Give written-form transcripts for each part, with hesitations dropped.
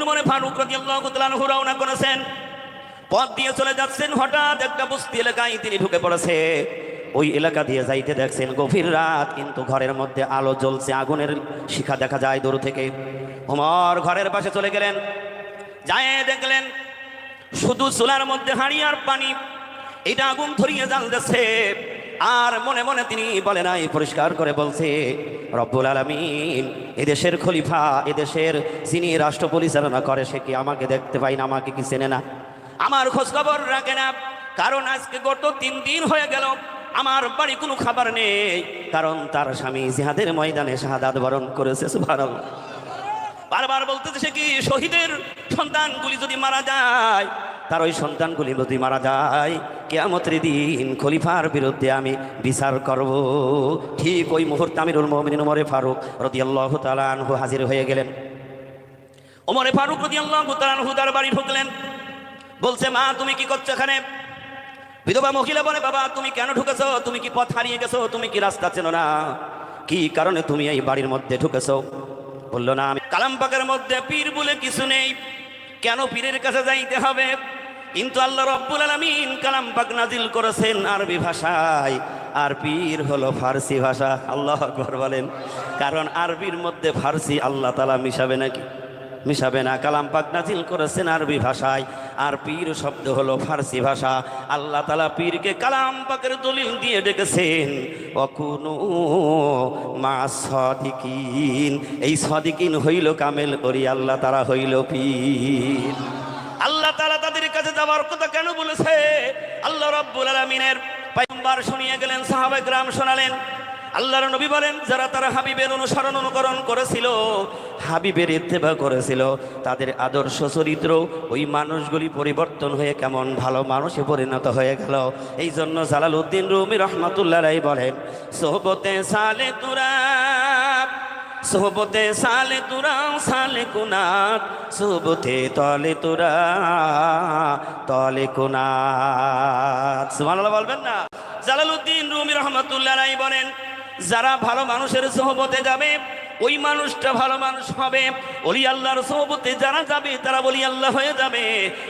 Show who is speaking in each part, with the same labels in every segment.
Speaker 1: উমরে ফারুক রাদিয়াল্লাহু তাআলা আনহু রওনা করেছেন, পথ দিয়ে চলে যাচ্ছেন, হঠাৎ একটা বস্তি এলাকায় তিনি ঢুকে পড়েছে। ওই এলাকা দিয়ে যাইতে দেখছেন গভীর রাত, কিন্তু ঘরের মধ্যে আলো জ্বলছে, আগুনের শিখা দেখা যায় দূর থেকে। ওমর ঘরের পাশে চলে গেলেন, যায় দেখলেন শুধু চুলার মধ্যে হাঁড়ি আর পানি, এটা আগুন ধরিয়ে জ্বালতেছে। আর মনে মনে তিনি বলে নাই, পরিষ্কার করে বলছে, রব্বুল আলামিন, এদেশের খলিফা, এদেশের যিনি রাষ্ট্র পরিচালনা করে, সে কি আমাকে দেখতে পাই না, আমাকে কি চেনে না, আমার খোঁজ খবর রাখে না? কারণ আজকে গত 3 দিন হয়ে গেল আমার বাড়ি কোনো খাবার নেই, কারণ তার স্বামী জিহাদের ময়দানে শাহাদাত বরণ করেছে। সুবহানাল্লাহ। বারবার বলতেছে, সে কি শহীদের সন্তানগুলি যদি মারা যায়, তার ওই সন্তানগুলি যদি মারা যায়, কিয়ামতের দিন খলিফার বিরুদ্ধে আমি বিচার করব। ঠিক ওই মুহূর্তে আমিরুল মুমিনিন ওমর ফারুক রাদিয়াল্লাহু তাআলা আনহু হাজির হয়ে গেলেন। ওমর ফারুক রাদিয়াল্লাহু তাআলা আনহু তার বাড়ি ঢুকলেন, বলছে, মা তুমি কি করছো এখানে? বিধবা মহিলা বলে, বাবা তুমি কেন ঢুকেছো? তুমি কি পথ হারিয়ে গেছো? তুমি কি রাস্তা চেনো না? কি কারণে তুমি এই বাড়ির মধ্যে ঢুকেছো? বললো, না, আমি কালাম পাকের মধ্যে পীর বলে কিছু নেই, কেন পীরের কাছে যাইতে হবে? কিন্তু আল্লাহ রব্বুল আলামিন কালাম পাক নাজিল করেছেন আরবি ভাষায়, আর পীর হলো ফার্সি ভাষা। আল্লাহু আকবার বলেন। কারণ আরবির মধ্যে ফার্সি আল্লাহ তাআলা মিশাবে নাকি? মিশাবে না। কালাম পাক নাজিল করেছেন আরবি ভাষায়, আর পীর শব্দ হলো ফার্সি ভাষা। আল্লাহ তাআলা পীরকে কালাম পাকের দলিল দিয়ে ডেকেছেন, ওয়াকুনু মা'আস সাদিকিন। এই সাদিকিন হইল কামেল করি আল্লাহ, তারা হইল পীর। আল্লাহ তাআলা তাদের কাছে যাওয়ার কথা কেন বলেছে? আল্লাহ রাব্বুল আলামিনের পয়গম্বর শুনিয়ে গেলেন, সাহাবায়ে কেরাম শোনালেন। আল্লাহর নবী বলেন, যারা তারা হাবিবের অনুসরণ অনুকরণ করেছিল, হাবিবের ইত্তেবা করেছিল, তাদের আদর্শ চরিত্র ওই মানুষগুলি পরিবর্তন হয়ে কেমন ভালো মানুষে পরিণত হয়ে গেল। এই জন্য জালালউদ্দিন রুমি রহমাতুল্লাহ আলাইহি বলেন, সোহবতে সালে তুরা, সোহবতে সালে তুরা সালে কুনাত, সোহবতে তলে তুরা তলে কুনাত। সুবহানাল্লাহ বলবেন না? জালালউদ্দিন রুমি রহমাতুল্লাহ আলাইহি বলেন, যারা ভালো মানুষের সোহবতে যাবে, ওই মানুষটা ভালো মানুষ হবে। ওলি আল্লাহর সোহবতে যারা যাবে, তারা ওলি আল্লাহ হয়ে যাবে।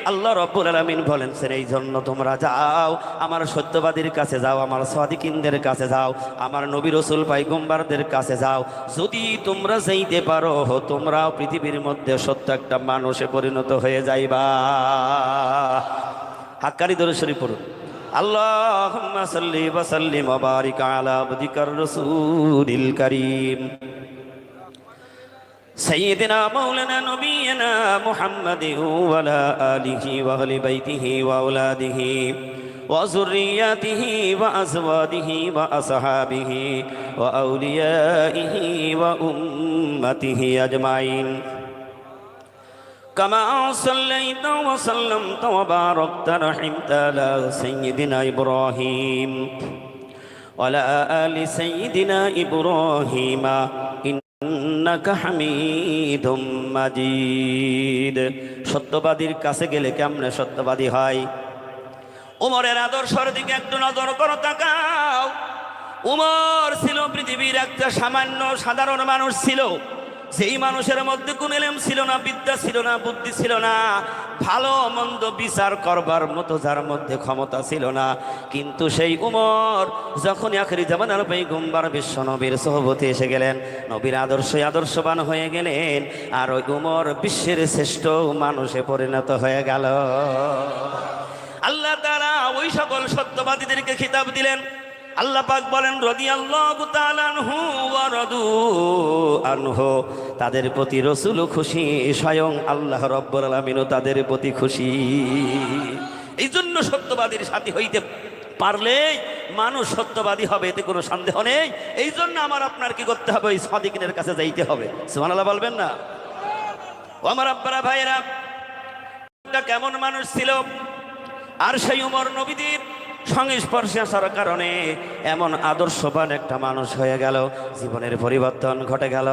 Speaker 1: আল্লাহ রাব্বুল আলামিন বলেন, এই জন্য তোমরা যাও, আমার সত্যবাদীর কাছে যাও, আমার সাদিকিনদের কাছে যাও, আমার নবী রাসূল পয়গম্বরদের কাছে যাও। যদি তোমরা যাইতে পারো, তোমরাও পৃথিবীর মধ্যে সত্য একটা মানুষে পরিণত হয়ে যাইবা। হাক্কানি দরুদ শরীফ পড়ুন। আল্লাহুম্মা সাল্লি ওয়া সাল্লিম ওয়া বারিক আলা আবদিকার রাসূলিল কারীম সাইয়্যিদিনা মাওলানা নবিয়িনা মুহাম্মাদিন ওয়া আলা আলিহি ওয়া আহলি বাইতিহি ওয়া আওলাদিহি ওয়া যুররিয়াতিহি ওয়া আজওয়াজিহি ওয়া আসহাবিহি ওয়া আউলিয়াইহি ওয়া উম্মতিহি আজমাইন। كما صليت وسلمت وباركت رحمت على سيدنا إبراهيم وعلى آل سيدنا إبراهيم إنك حميد مجيد। সত্যবাদীর কাছে গেলে কেমনে সত্যবাদী হয়? উমরের আদর্শের দিকে একটু নজর করো, তাকাও। উমর ছিল পৃথিবীর একটা সামান্য সাধারণ মানুষ ছিল, যেই মানুষের মধ্যে কোন ইলম ছিল না, বিদ্যা ছিল না, বুদ্ধি ছিল না, ভালো মন্দ বিচার করবার মতো যার মধ্যে ক্ষমতা ছিল না। কিন্তু সেই উমর যখন আখিরি জামানার পয়গম্বর বিশ্ব নবীর সোহবতে এসে গেলেন, নবীর আদর্শে আদর্শবান হয়ে গেলেন, আর ওই উমর বিশ্বের শ্রেষ্ঠ মানুষে পরিণত হয়ে গেল। আল্লাহ তাআলা ওই সকল সত্যবাদীদেরকে খিতাব দিলেন। আল্লাহ পাক বলেন, রাদিয়াল্লাহু তাআলা আনহু ওয়া রাদু আনহু। তাদের প্রতি রাসূল খুশি, স্বয়ং আল্লাহ রাব্বুল আলামিনও তাদের প্রতি খুশি। এই জন্য সত্যবাদীর সাথী হইতে পারলে মানুষ সত্যবাদী হবে, এতে কোনো সন্দেহ নেই। এই জন্য আমার আপনার কি করতে হবে? ওই সাদিকিনের কাছে যাইতে হবে। সুবহানাল্লাহ বলবেন না? ও আমার আব্বারা ভাইরা, কেমন মানুষ ছিল! আর সেই উমর নবীদের সংস্পর্শে আসার কারণে এমন আদর্শবান একটা মানুষ হয়ে গেল, জীবনের পরিবর্তন ঘটে গেল।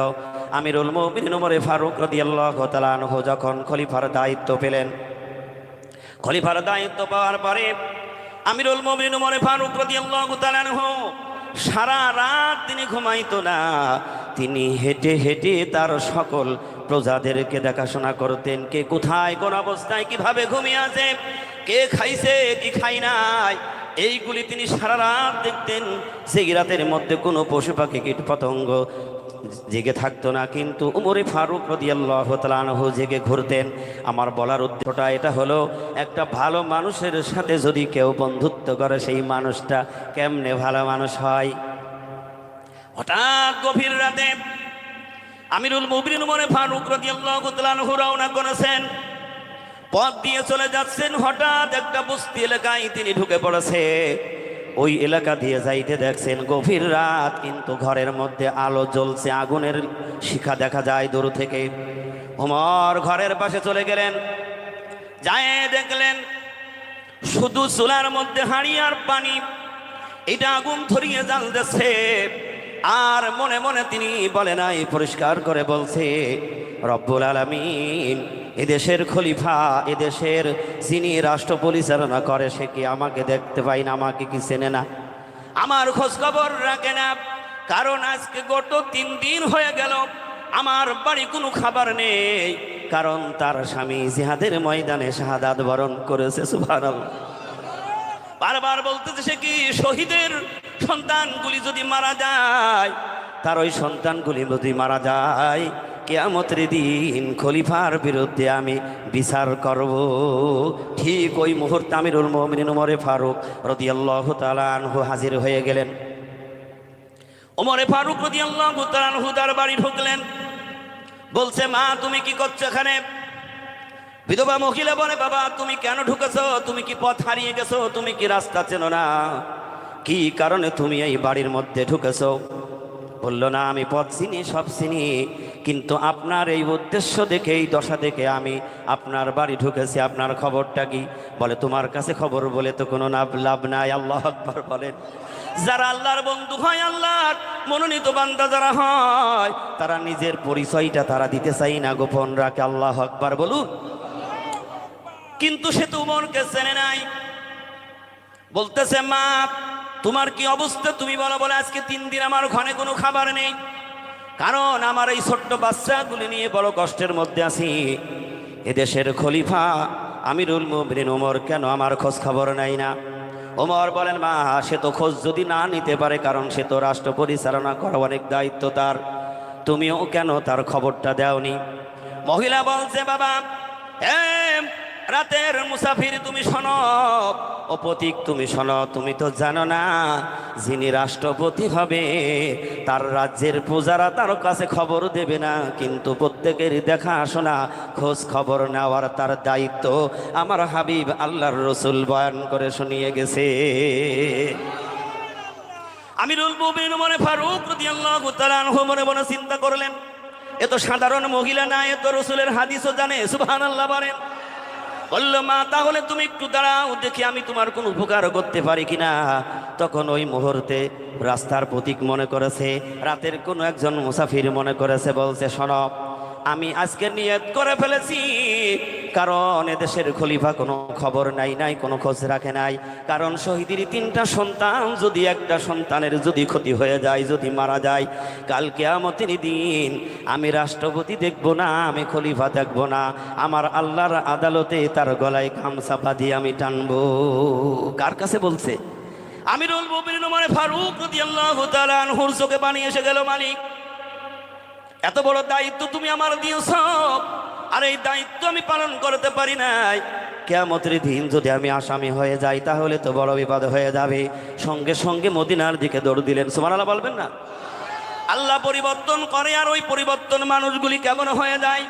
Speaker 1: আমিরুল মুমিনিন ওমর ফারুক রাদিয়াল্লাহু তাআলা আনহু যখন খলিফার দায়িত্ব পেলেন, খলিফার দায়িত্ব পাওয়ার পরে আমিরুল মুমিনিন ওমর ফারুক রাদিয়াল্লাহু তাআলা আনহু সারা রাত তিনি ঘুমাইতো না। তিনি হেঁটে হেঁটে তার সকল প্রজাদেরকে দেখাশোনা করতেন, কে কোথায় কোন অবস্থায় কিভাবে ঘুমিয়ে আছে, কে খাইছে কি খাই নাই, এইগুলি তিনি সারা রাত দেখতেন। সেই রাতের মধ্যে কোনো পশু পাখি কীট পতঙ্গ জেগে থাকতো না, কিন্তু উমরে ফারুক রাদিয়াল্লাহু তাআলা আনহু জেগে ঘুরতেন। আমার বলার উদ্দেশ্যটা এটা হলো, একটা ভালো মানুষের সাথে যদি কেউ বন্ধুত্ব করে সেই মানুষটা কেমনে ভালো মানুষ হয়। হঠাৎ গভীর রাতে আমিরুল মুমিনিন উমরে ফারুক রাদিয়াল্লাহু তাআলা আনহু রওনা করেছেন, পথ দিয়ে চলে যাচ্ছেন। হঠাৎ একটা বস্তি এলাকায় তিনি ঢুকে পড়েছে। ওই এলাকা দিয়ে যাইতে দেখছেন গভীর রাত, কিন্তু ঘরের মধ্যে আলো জ্বলছে, আগুনের শিখা দেখা যায় দূর থেকে। ওমর ঘরের পাশে চলে গেলেন, যায় দেখলেন শুধু চুলার মধ্যে হাঁড়ি আর পানি, এটা আগুন ধরিয়ে জ্বালতেছে। আর মনে মনে তিনি বলে নাই, পরিষ্কার করে বলছে, রব্বুল আলামিন, এদেশের খলিফা, এদেশের যিনি রাষ্ট্র পরিচালনা করে, সে কি আমাকে দেখতে পাই না, আমাকে কি চেনে না, আমার খোঁজ খবর রাখে না? কারণ আজকে গত 3 দিন হয়ে গেল আমার বাড়ি কোনো খাবার নেই, কারণ তার স্বামী জিহাদের ময়দানে শাহাদাত বরণ করেছে। সুবহানাল্লাহ। বারবার বলতেছে, সে কি শহীদের সন্তানগুলি যদি মারা যায়, তার ওই সন্তানগুলি যদি মারা যায়, কিয়ামতের দিন খলিফার বিরুদ্ধে আমি বিচার করব। ঠিক ওই মুহূর্তে আমিরুল মুমিনিন উমরে ফারুক রাদিয়াল্লাহু তাআলা আনহু হাজির হয়ে গেলেন। উমরে ফারুক রাদিয়াল্লাহু তাআলা আনহু তার বাড়ি ঢুকলেন, বলছে, মা তুমি কি করছো এখানে? বিধবা মহিলা বলে, বাবা তুমি কেন ঢুকেছো? তুমি কি পথ হারিয়ে গেছো? তুমি কি রাস্তা চেনো না? কি কারণে তুমি এই বাড়ির মধ্যে ঢুকেছো? বলল, না আমি পথ চিনি, সব চিনি, কিন্তু আপনার এই উদ্দেশ্য দেখে, এই দশা দেখে আমি আপনার বাড়ি ঢুকেছি। আপনার খবরটা কি? বলে, তোমার কাছে খবর বলে তো কোনো লাভ নাই। আল্লাহু আকবার বলেন। যারা আল্লাহর বন্ধু হয়, আল্লাহর মনোনীত বান্দা যারা হয়, তারা নিজের পরিচয়টা তারা দিতে চাই না, গোপন রাখে। আল্লাহু আকবার বলুন। কিন্তু সে তো উমরকে চেনে নাই। বলতেছে, মা তোমার কি অবস্থা তুমি বলো। বলে, আজকে 3 দিন আমার ঘরে কোনো খাবার নেই, কারণ আমার এই ছোট্ট বাচ্চাগুলি নিয়ে বড় কষ্টের মধ্যে আছি। এদেশের খলিফা আমিরুল মুমিনিন ওমর কেন আমার খোঁজ খবর নাই না? ওমর বলেন, মা সে তো খোঁজ যদি না নিতে পারে, কারণ সে তো রাষ্ট্র পরিচালনা করা অনেক দায়িত্ব তার, তুমিও কেন তার খবরটা দেওনি? মহিলা বলছে, বাবা রাতের মুসাফির তুমি শোনো, ও পথিক তুমি শোনো, তুমি তো জানো না যিনি রাষ্ট্রপতি হবে তার রাজ্যের প্রজারা তার কাছে খবর দেবে না, কিন্তু প্রত্যেকের দেখাশোনা খোঁজ খবর নেওয়ার তার দায়িত্ব আমার হাবিব আল্লাহর রসুল বয়ান করে শুনিয়ে গেছে। আমিরুল মুমিনিন ওমর ফারুক রাদিয়াল্লাহু তাআলা আনহু মনে মনে চিন্তা করলেন, এ তো সাধারণ মহিলা না, এ তো রসুলের হাদিসও জানে। সুবহানাল্লাহ বলেন। বলল, মা তাহলে তুমি একটু দাঁড়াও, দেখি আমি তোমার কোনো উপকার করতে পারি কিনা। তখন ওই মুহূর্তে রাস্তার প্রতীক মনে করেছে, রাতের কোনো একজন মুসাফির মনে করেছে, বলছে, শোনো আমি আজকে নিয়ত করে ফেলেছি, কারণ এদেশের খলিফা কোনো খবর নাই, কোনো খোঁজ রাখে নাই। কারণ শহীদের 3টা সন্তান, যদি একটা সন্তানের যদি ক্ষতি হয়ে যায়, যদি মারা যায়, কাল কিয়ামতের দিন আমি রাষ্ট্রপতি দেখব না, আমি খলিফা দেখব না, আমার আল্লাহর আদালতে তার গলায় গামছা দিয়ে আমি টানবো। কার কাছে বলছে? আমিরুল মুমিনিন ওমর ফারুক রাদিয়াল্লাহু তাআলা আনহুর চোখে পানি এসে গেল। মালিক, এত বড় দায়িত্ব তুমি আমার দিয়েছ, আর এই দায়িত্ব আমি পালন করতে পারি নাই। কিয়ামতের দিন যদি আমি আসামি হয়ে যাই, তাহলে তো বড় বিপদ হয়ে যাবে। সঙ্গে সঙ্গে মদিনার দিকে দৌড় দিলেন। সুবহানাল্লাহ বলবেন না? আল্লাহ পরিবর্তন করে, আর ওই পরিবর্তন মানুষগুলি কেমন হয়ে যায়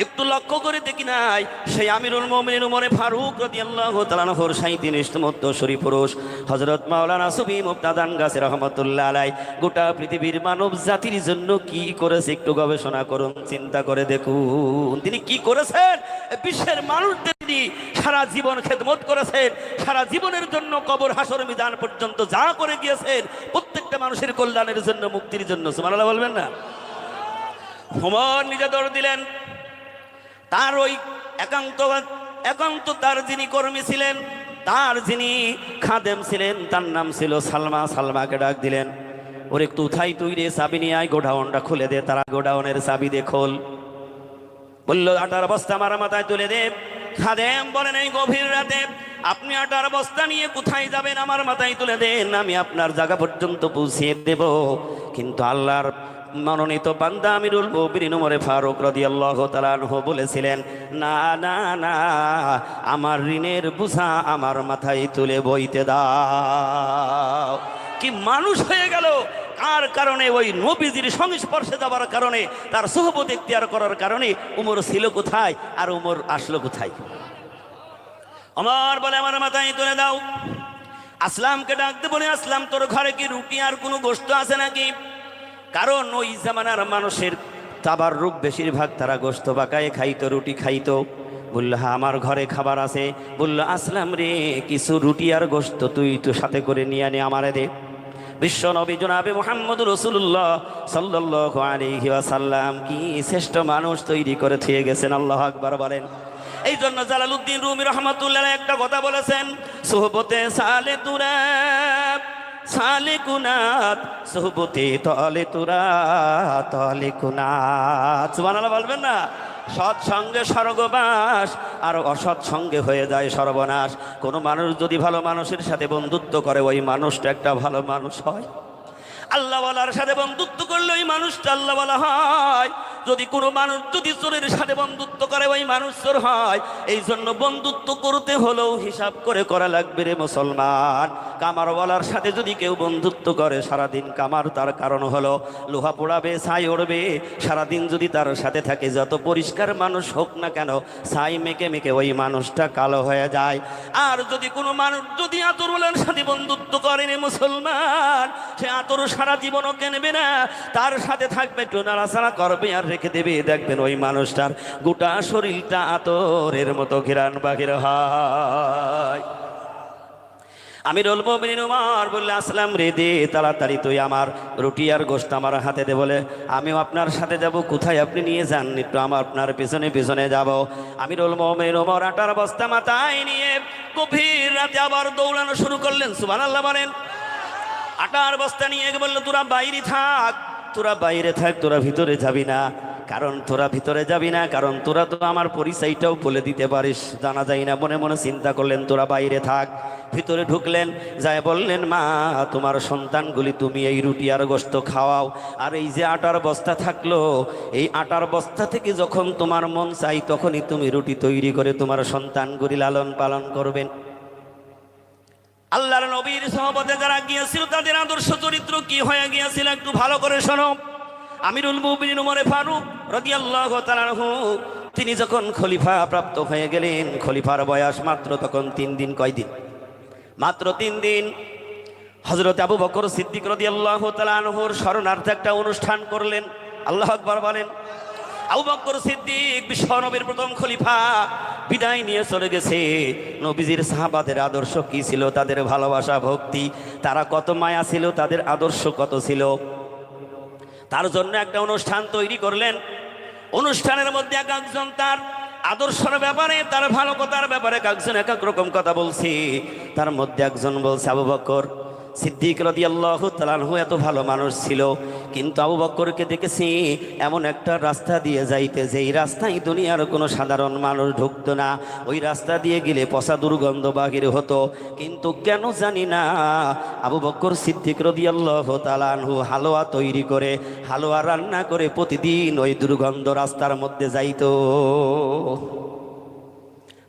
Speaker 1: একটু লক্ষ্য করে দেখি নাই। সেই আমিরুল মুমিনিন ওমর ফারুক রাদিয়াল্লাহু তাআলা আনহুর 37তম উত্তরসূরি পুরুষ হযরত মাওলানা সুফি মুফতাদান গাছী রাহমাতুল্লাহ আলাইহি গোটা পৃথিবীর মানব জাতির জন্য কি করেছে একটু গবেষণা করুন, চিন্তা করে দেখুন তিনি কি করেছেন। বিশ্বের মানুষদের তিনি সারা জীবন খেদমত করেছেন, সারা জীবনের জন্য কবর হাসর মিজান পর্যন্ত যা করে গিয়েছেন, প্রত্যেকটা মানুষের কল্যাণের জন্য, মুক্তির জন্য। সুবহানাল্লাহ বলবেন না? ওমর নিজে দৌড় দিলেন। তার ওই একান্ত তার যিনি কর্মী ছিলেন, তার যিনি খাদেম ছিলেন, তার নাম ছিল সালমা। সালমাকে ডাক দিলেন, ওর একটু উঠাই তুই রে, চাবি নিয়ে আয়, গোডাউনটা খুলে দে। তারা গোডাউনের চাবি দিয়ে খোল। বলল আটার বস্তা আমার মাথায় তুলে দে। খাদেম বলেন এই গভীর রাতে আপনি আটার বস্তা নিয়ে কোথায় যাবেন? আমার মাথায় তুলে দেন, আমি আপনার জায়গা পর্যন্ত পৌঁছিয়ে দেব। কিন্তু আল্লাহর মনোনীত বান্দা আমিরুল মুমিনিন ওমর ফারুক রাদিয়াল্লাহু তাআলা আনহু বলেছিলেন, না না না, আমার ঋণের বোঝা আমার মাথায় তুলে বইতে দাও। কি মানুষ হয়ে গেল! কার কারণে? ওই নবীজির সংস্পর্শে যাওয়ার কারণে, তার সুহবত ইখতিয়ার করার কারণে। উমর ছিল কোথায় আর উমর আসলো কোথায়? ওমর বলে আমার মাথায় তুলে দাও। আসলামকে ডাকতে বলে, আসলাম তোর ঘরে কি রুটি আর কোনো গোশত আছে নাকি? কারণ ওই জামানার মানুষের তাবাররুক বেশিরভাগ তারা গোশত বাকায়ে খাইতো, রুটি খাইতো। বলল হ্যাঁ আমার ঘরে খাবার আছে। বলল আসলাম রে, কিছু রুটি আর গোশত তুই তো সাথে করে নিয়ে আনে আমারে দে। বিশ্ব নবী জনাবে মুহাম্মদ রাসূলুল্লাহ সাল্লাল্লাহু আলাইহি ওয়াসাল্লাম কি শ্রেষ্ঠ মানুষ তৈরি করে থুয়ে গেছেন, আল্লাহু আকবার বলেন। এই জন্য জালালউদ্দিন রুমি রহমাতুল্লাহ একটা কথা বলেছেন, সুহবতে সালে তুরা সালে কুনাত, সুহবতে তলে তুরা তলে কুনাত। সুবহানাল্লাহ বলবেন না? সৎসঙ্গে স্বর্গবাস আর অসৎ সঙ্গে হয়ে যায় সর্বনাশ। কোনো মানুষ যদি ভালো মানুষের সাথে বন্ধুত্ব করে, ওই মানুষটা একটা ভালো মানুষ হয়। আল্লাহওয়ালার সাথে বন্ধুত্ব করলে ওই মানুষটা আল্লাহওয়ালা হয়। যদি কোনো মানুষ যদি চোরের সাথে বন্ধুত্ব করে, ওই মানুষ চোর হয়। এই জন্য বন্ধুত্ব করতে হলেও হিসাব করে করা লাগবে রে মুসলমান। কামারওয়ালার সাথে যদি কেউ বন্ধুত্ব করে, সারাদিন কামার তার কারণ হলো লোহা পোড়াবে, ছাই ওড়বে। সারাদিন যদি তার সাথে থাকে, যত পরিষ্কার মানুষ হোক না কেন, ছাই মেকে মেকে ওই মানুষটা কালো হয়ে যায়। আর যদি কোনো মানুষ যদি আতরওয়ালার সাথে বন্ধুত্ব করে রে মুসলমান, সে আতর সারা জীবনও কেনবে না, তার সাথে থাকবে, একটু নাড়াচাড়া করবে আর রেখে দেবে। দেখবেন ওই মানুষটার গোটা শরীরটা আতরের মতো ঘিরান বাহির হয়। আমিরুল মুমিনিন ওমর বললে আসলাম রে দে তাড়াতাড়ি তুই আমার রুটি আর গোশত আমার হাতে দে। বলে আমিও আপনার সাথে যাব। কোথায়? আপনি নিয়ে যান, একটু আমার আপনার পেছনে পেছনে যাব। আমিরুল মুমিনিন ওমর আটার বস্তা মাথায় নিয়ে গভীর রাতে আবার দৌড়ানো শুরু করলেন। সুবহানাল্লাহ বলেন। আটার বস্তা নিয়ে বললো তোরা বাইরে থাক, তোরা বাইরে থাক, তোরা ভিতরে যাবি না। কারণ তোরা ভিতরে যাবি না, কারণ তোরা তো আমার পরিচয়টাও বলে দিতে পারিস, জানা যায় না। মনে মনে চিন্তা করলেন তোরা বাইরে থাক। ভিতরে ঢুকলেন, যায় বললেন মা তোমার সন্তানগুলি তুমি এই রুটি আর গোশত খাওয়াও। আর এই যে আটার বস্তা থাকলো, এই আটার বস্তা থেকে যখন তোমার মন চাই তখনই তুমি রুটি তৈরি করে তোমার সন্তানগুলি লালন পালন করবেন। আল্লাহর নবীর সহবতে যারা গিয়েছিল তাদের আদর্শ চরিত্র কি হয়ে গিয়েছিল একটু ভালো করে শোনো। আমিরুল মুমিনিন ওমর ফারুক রাদিয়াল্লাহু তাআলা আনহু তিনি যখন খলিফা প্রাপ্ত হয়ে গেলেন, খলিফার বয়স মাত্র তখন 3 দিন। কয়দিন? মাত্র 3 দিন। হযরত আবু বকর সিদ্দিক রাদিয়াল্লাহু তাআলা আনহুর স্মরণার্থে একটা অনুষ্ঠান করলেন। আল্লাহু আকবার বলেন। আবু বকর সিদ্দিক বিশ্ব নবীর প্রথম খলিফা বিদায় নিয়ে চলে গেছে। নবীজির সাহাবাদের আদর্শ কি ছিল, তাদের ভালোবাসা ভক্তি, তারা কত মায়া ছিল, তাদের আদর্শ কত ছিল, তার জন্য একটা অনুষ্ঠান তৈরি করলেন। অনুষ্ঠানের মধ্যে এক একজন তার আদর্শের ব্যাপারে, তার ভালো কথার ব্যাপারে একজন এক এক রকম কথা বলছে। তার মধ্যে একজন বলছে আবু বকর সিদ্দিক রাদিয়াল্লাহু তাআলা আনহু এত ভালো মানুষ ছিল, কিন্তু আবু বকরকে দেখেছি এমন একটা রাস্তা দিয়ে যাইতে, যেই রাস্তায় দুনিয়ার কোনো সাধারণ মানুষ ঢুকতো না। ওই রাস্তা দিয়ে গেলে পচা দুর্গন্ধ বাহির হতো। কিন্তু কেন জানি না আবু বকর সিদ্দিক রাদিয়াল্লাহু তাআলা আনহু হালুয়া তৈরি করে, হালুয়া রান্না করে প্রতিদিন ওই দুর্গন্ধ রাস্তার মধ্যে যাইতো।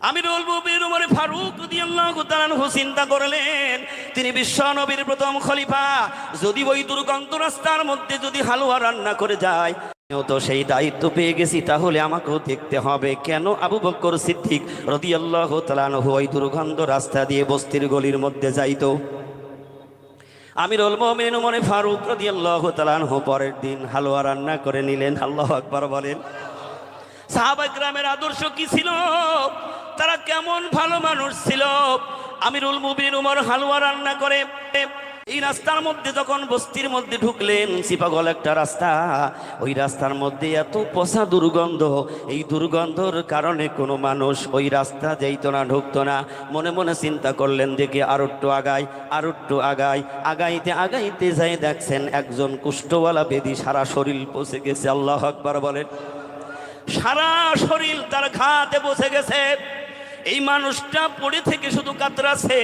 Speaker 1: আমিরুল মুমিনিন ওমর ফারুক রাদিয়াল্লাহু তাআলা আনহু চিন্তা করলেন, তিনি বিশ্ব নবীর প্রথম খলিফা, যদি ওই দুর্গন্ধ রাস্তার মধ্যে যদি হালুয়া রান্না করে যায়, তো সেই দায়িত্ব পেয়ে গেছি, তাহলে আমাকেও দেখতে হবে কেন আবু বকর সিদ্দিক রাদিয়াল্লাহু তাআলা আনহু ওই দুর্গন্ধ রাস্তা দিয়ে বস্তির গলির মধ্যে যাইতো। আমিরুল মুমিনিন ওমর ফারুক রাদিয়াল্লাহু তাআলা আনহু পরের দিন হালুয়া রান্না করে নিলেন। আল্লাহু আকবার বলেন। সাহাবায়ে কেরামের আদর্শ কি ছিল, তারা কেমন ভালো মানুষ ছিল। আমিরুল মুমিনিন ওমর হালুয়া রান্না করে এই রাস্তার মধ্যে যখন বস্তির মধ্যে ঢুকলেন, চিপাগল একটা রাস্তা, ওই রাস্তার মধ্যে এত পচা দুর্গন্ধ, এই দুর্গন্ধর কারণে কোনো মানুষ ওই রাস্তা যাইতো না, ঢুকতো না। মনে মনে চিন্তা করলেন দেখে আর একটু আগাই, আর একটু আগাই, আগাইতে আগাইতে যাই দেখছেন একজন কুষ্ঠওয়ালা বেদি সারা শরীর পচে গেছে। আল্লাহু আকবার বলেন। সারা শরীর তার ঘাতে বসে গেছে। এই মানুষটা পড়ে থেকে শুধু কাতরাছে,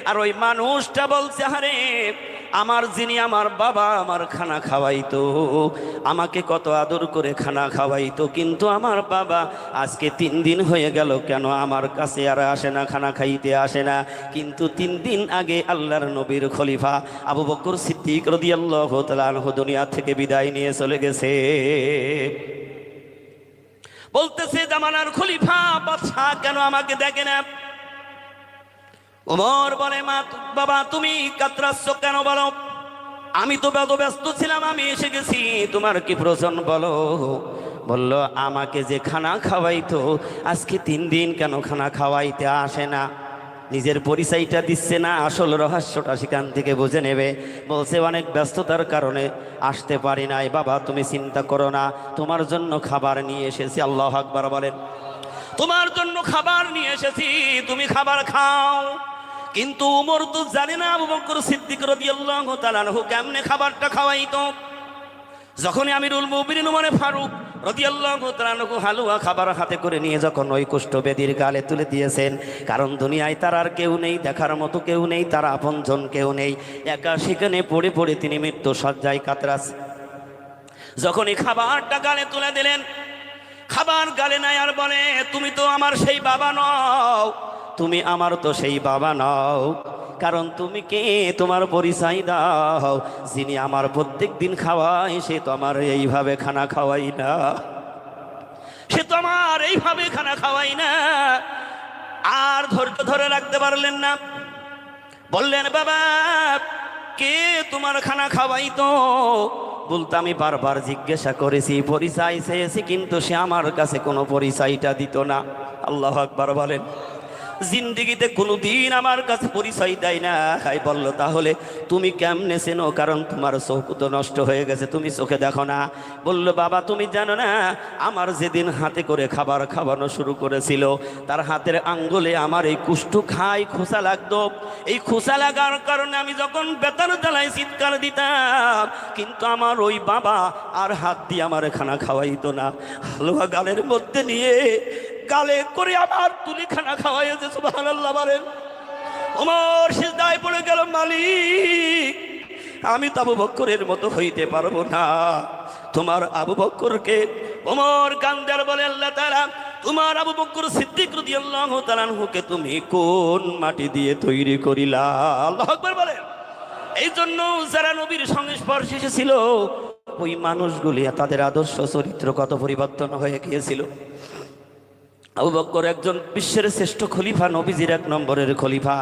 Speaker 1: আর ওই মানুষটা বলছে, আরে আমার যিনি আমার বাবা আমার খানা খাওয়াইতো, আমাকে কত আদর করে খানা খাওয়াইতো, কিন্তু আমার বাবা আজকে 3 দিন হয়ে গেল কেন আমার কাছে আর আসে না, খানা খাইতে আসে না। কিন্তু 3 দিন আগে আল্লাহর নবীর খলিফা আবু বকর সিদ্দিক রাদিয়াল্লাহু তাআলা আনহু দুনিয়া থেকে বিদায় নিয়ে চলে গেছে। বলতেছে, জামানার খলিফা বাদশাহ কেন আমাকে দেখে না? ওমর বলে, বাবা তুমি কাতরাচ্ছ কেন বলো? আমি তো ব্যস্ত ছিলাম, আমি এসে গেছি, তোমার কি প্রয়োজন বলো? বলল, আমাকে যে খানা খাওয়াইতো আজকে 3 দিন কেন খানা খাওয়াইতে আসে না? নিজের পরিচয়টা দিচ্ছে না, আসল রহস্যটা সেখান থেকে বুঝে নেবে। বলছে, অনেক ব্যস্ততার কারণে আসতে পারি নাই। বাবা তুমি চিন্তা করো না, তোমার জন্য খাবার নিয়ে এসেছি। আল্লাহু আকবার বলেন। তোমার জন্য খাবার নিয়ে এসেছি, তুমি খাবার খাও। কিন্তু ওমর তো জানে না আবু বকর সিদ্দিক রাদিয়াল্লাহু তাআলা আনহু কেমনে খাবারটা খাওয়াইতো। যখনই আমিরুল মুমিনিন ওমর ফারুক রাদিয়াল্লাহু তাআলা আনহু হালুয়া খাবার হাতে করে নিয়ে যখন ওই কুষ্ঠবেদীর গালে তুলে দিয়েছেন, কারণ দুনিয়ায় তার আর কেউ নেই, দেখার মতো কেউ নেই, তার আপনজন কেউ নেই, একা সেখানে পড়ে পড়ে তিনি মৃত্যু শয্যায় কাতরাচ্ছেন। যখনই খাবারটা গালে তুলে দিলেন, খাবার গালে নাই, আর বলে, তুমি তো আমার সেই বাবা নও, তুমি আমার তো সেই বাবা নও, কারণ তুমি কে, তোমার পরিচয় দাও। যিনি আমার প্রত্যেক দিন খাওয়ায় সে তো আমার এইভাবে খানা খাওয়াই না, সে তো আমার এইভাবে খানা খাওয়াই না। আর ধৈর্য ধরে রাখতে পারলেন না, বললেন, বাবা কে তোমার খানা খাওয়াইতো? বলতে, আমি বারবার জিজ্ঞাসা করেছি, পরিচয় চেয়েছি, কিন্তু সে আমার কাছে কোনো পরিচয়টা দিত না। আল্লাহু আকবার বলেন। জিন্দেগিতে কোনোদিন আমার কাছে পরিচয় দেয় না। বলল, তাহলে তুমি কেমনে চেনো? কারণ তোমার চোখ তো নষ্ট হয়ে গেছে, তুমি চোখে দেখো না। বলল, বাবা তুমি জানো না, আমার যেদিন হাতে করে খাবার খাওয়ানো শুরু করেছিল, তার হাতের আঙ্গুলে আমার এই কুষ্ঠ খাই খোসা লাগতো। এই খোসা লাগার কারণে আমি যখন বেতার জ্বালায় চিৎকার দিতাম, কিন্তু আমার ওই বাবা আর হাত দিয়ে আমার খানা খাওয়াইতো না। হালুয়া গালের মধ্যে নিয়ে গালে করে আমার তুলি খানা খাওয়াইছে। সুবহানাল্লাহ বলেন। ওমর সিজদায় পড়ে গেল, মালিক আমি তো আবু বকরের মতো হইতে পারবো না, তোমার আবু বকরকে। ওমর কান্দার বলে, আল্লাহ তাআলা তোমার আবু বকর সিদ্দিক রাদিয়াল্লাহু তাআলা আনহুকে তুমি কোন মাটি দিয়ে তৈরি করিলা? আল্লাহু আকবার বলেন। এই জন্য যারা নবীর সংস্পর্শে এসেছিল, ওই মানুষগুলি তাদের আদর্শ চরিত্র কত পরিবর্তন হয়ে গিয়েছিল। আবু বকর একজন বিশ্বের শ্রেষ্ঠ খলিফা, নবীজির 1 নম্বরের খলিফা,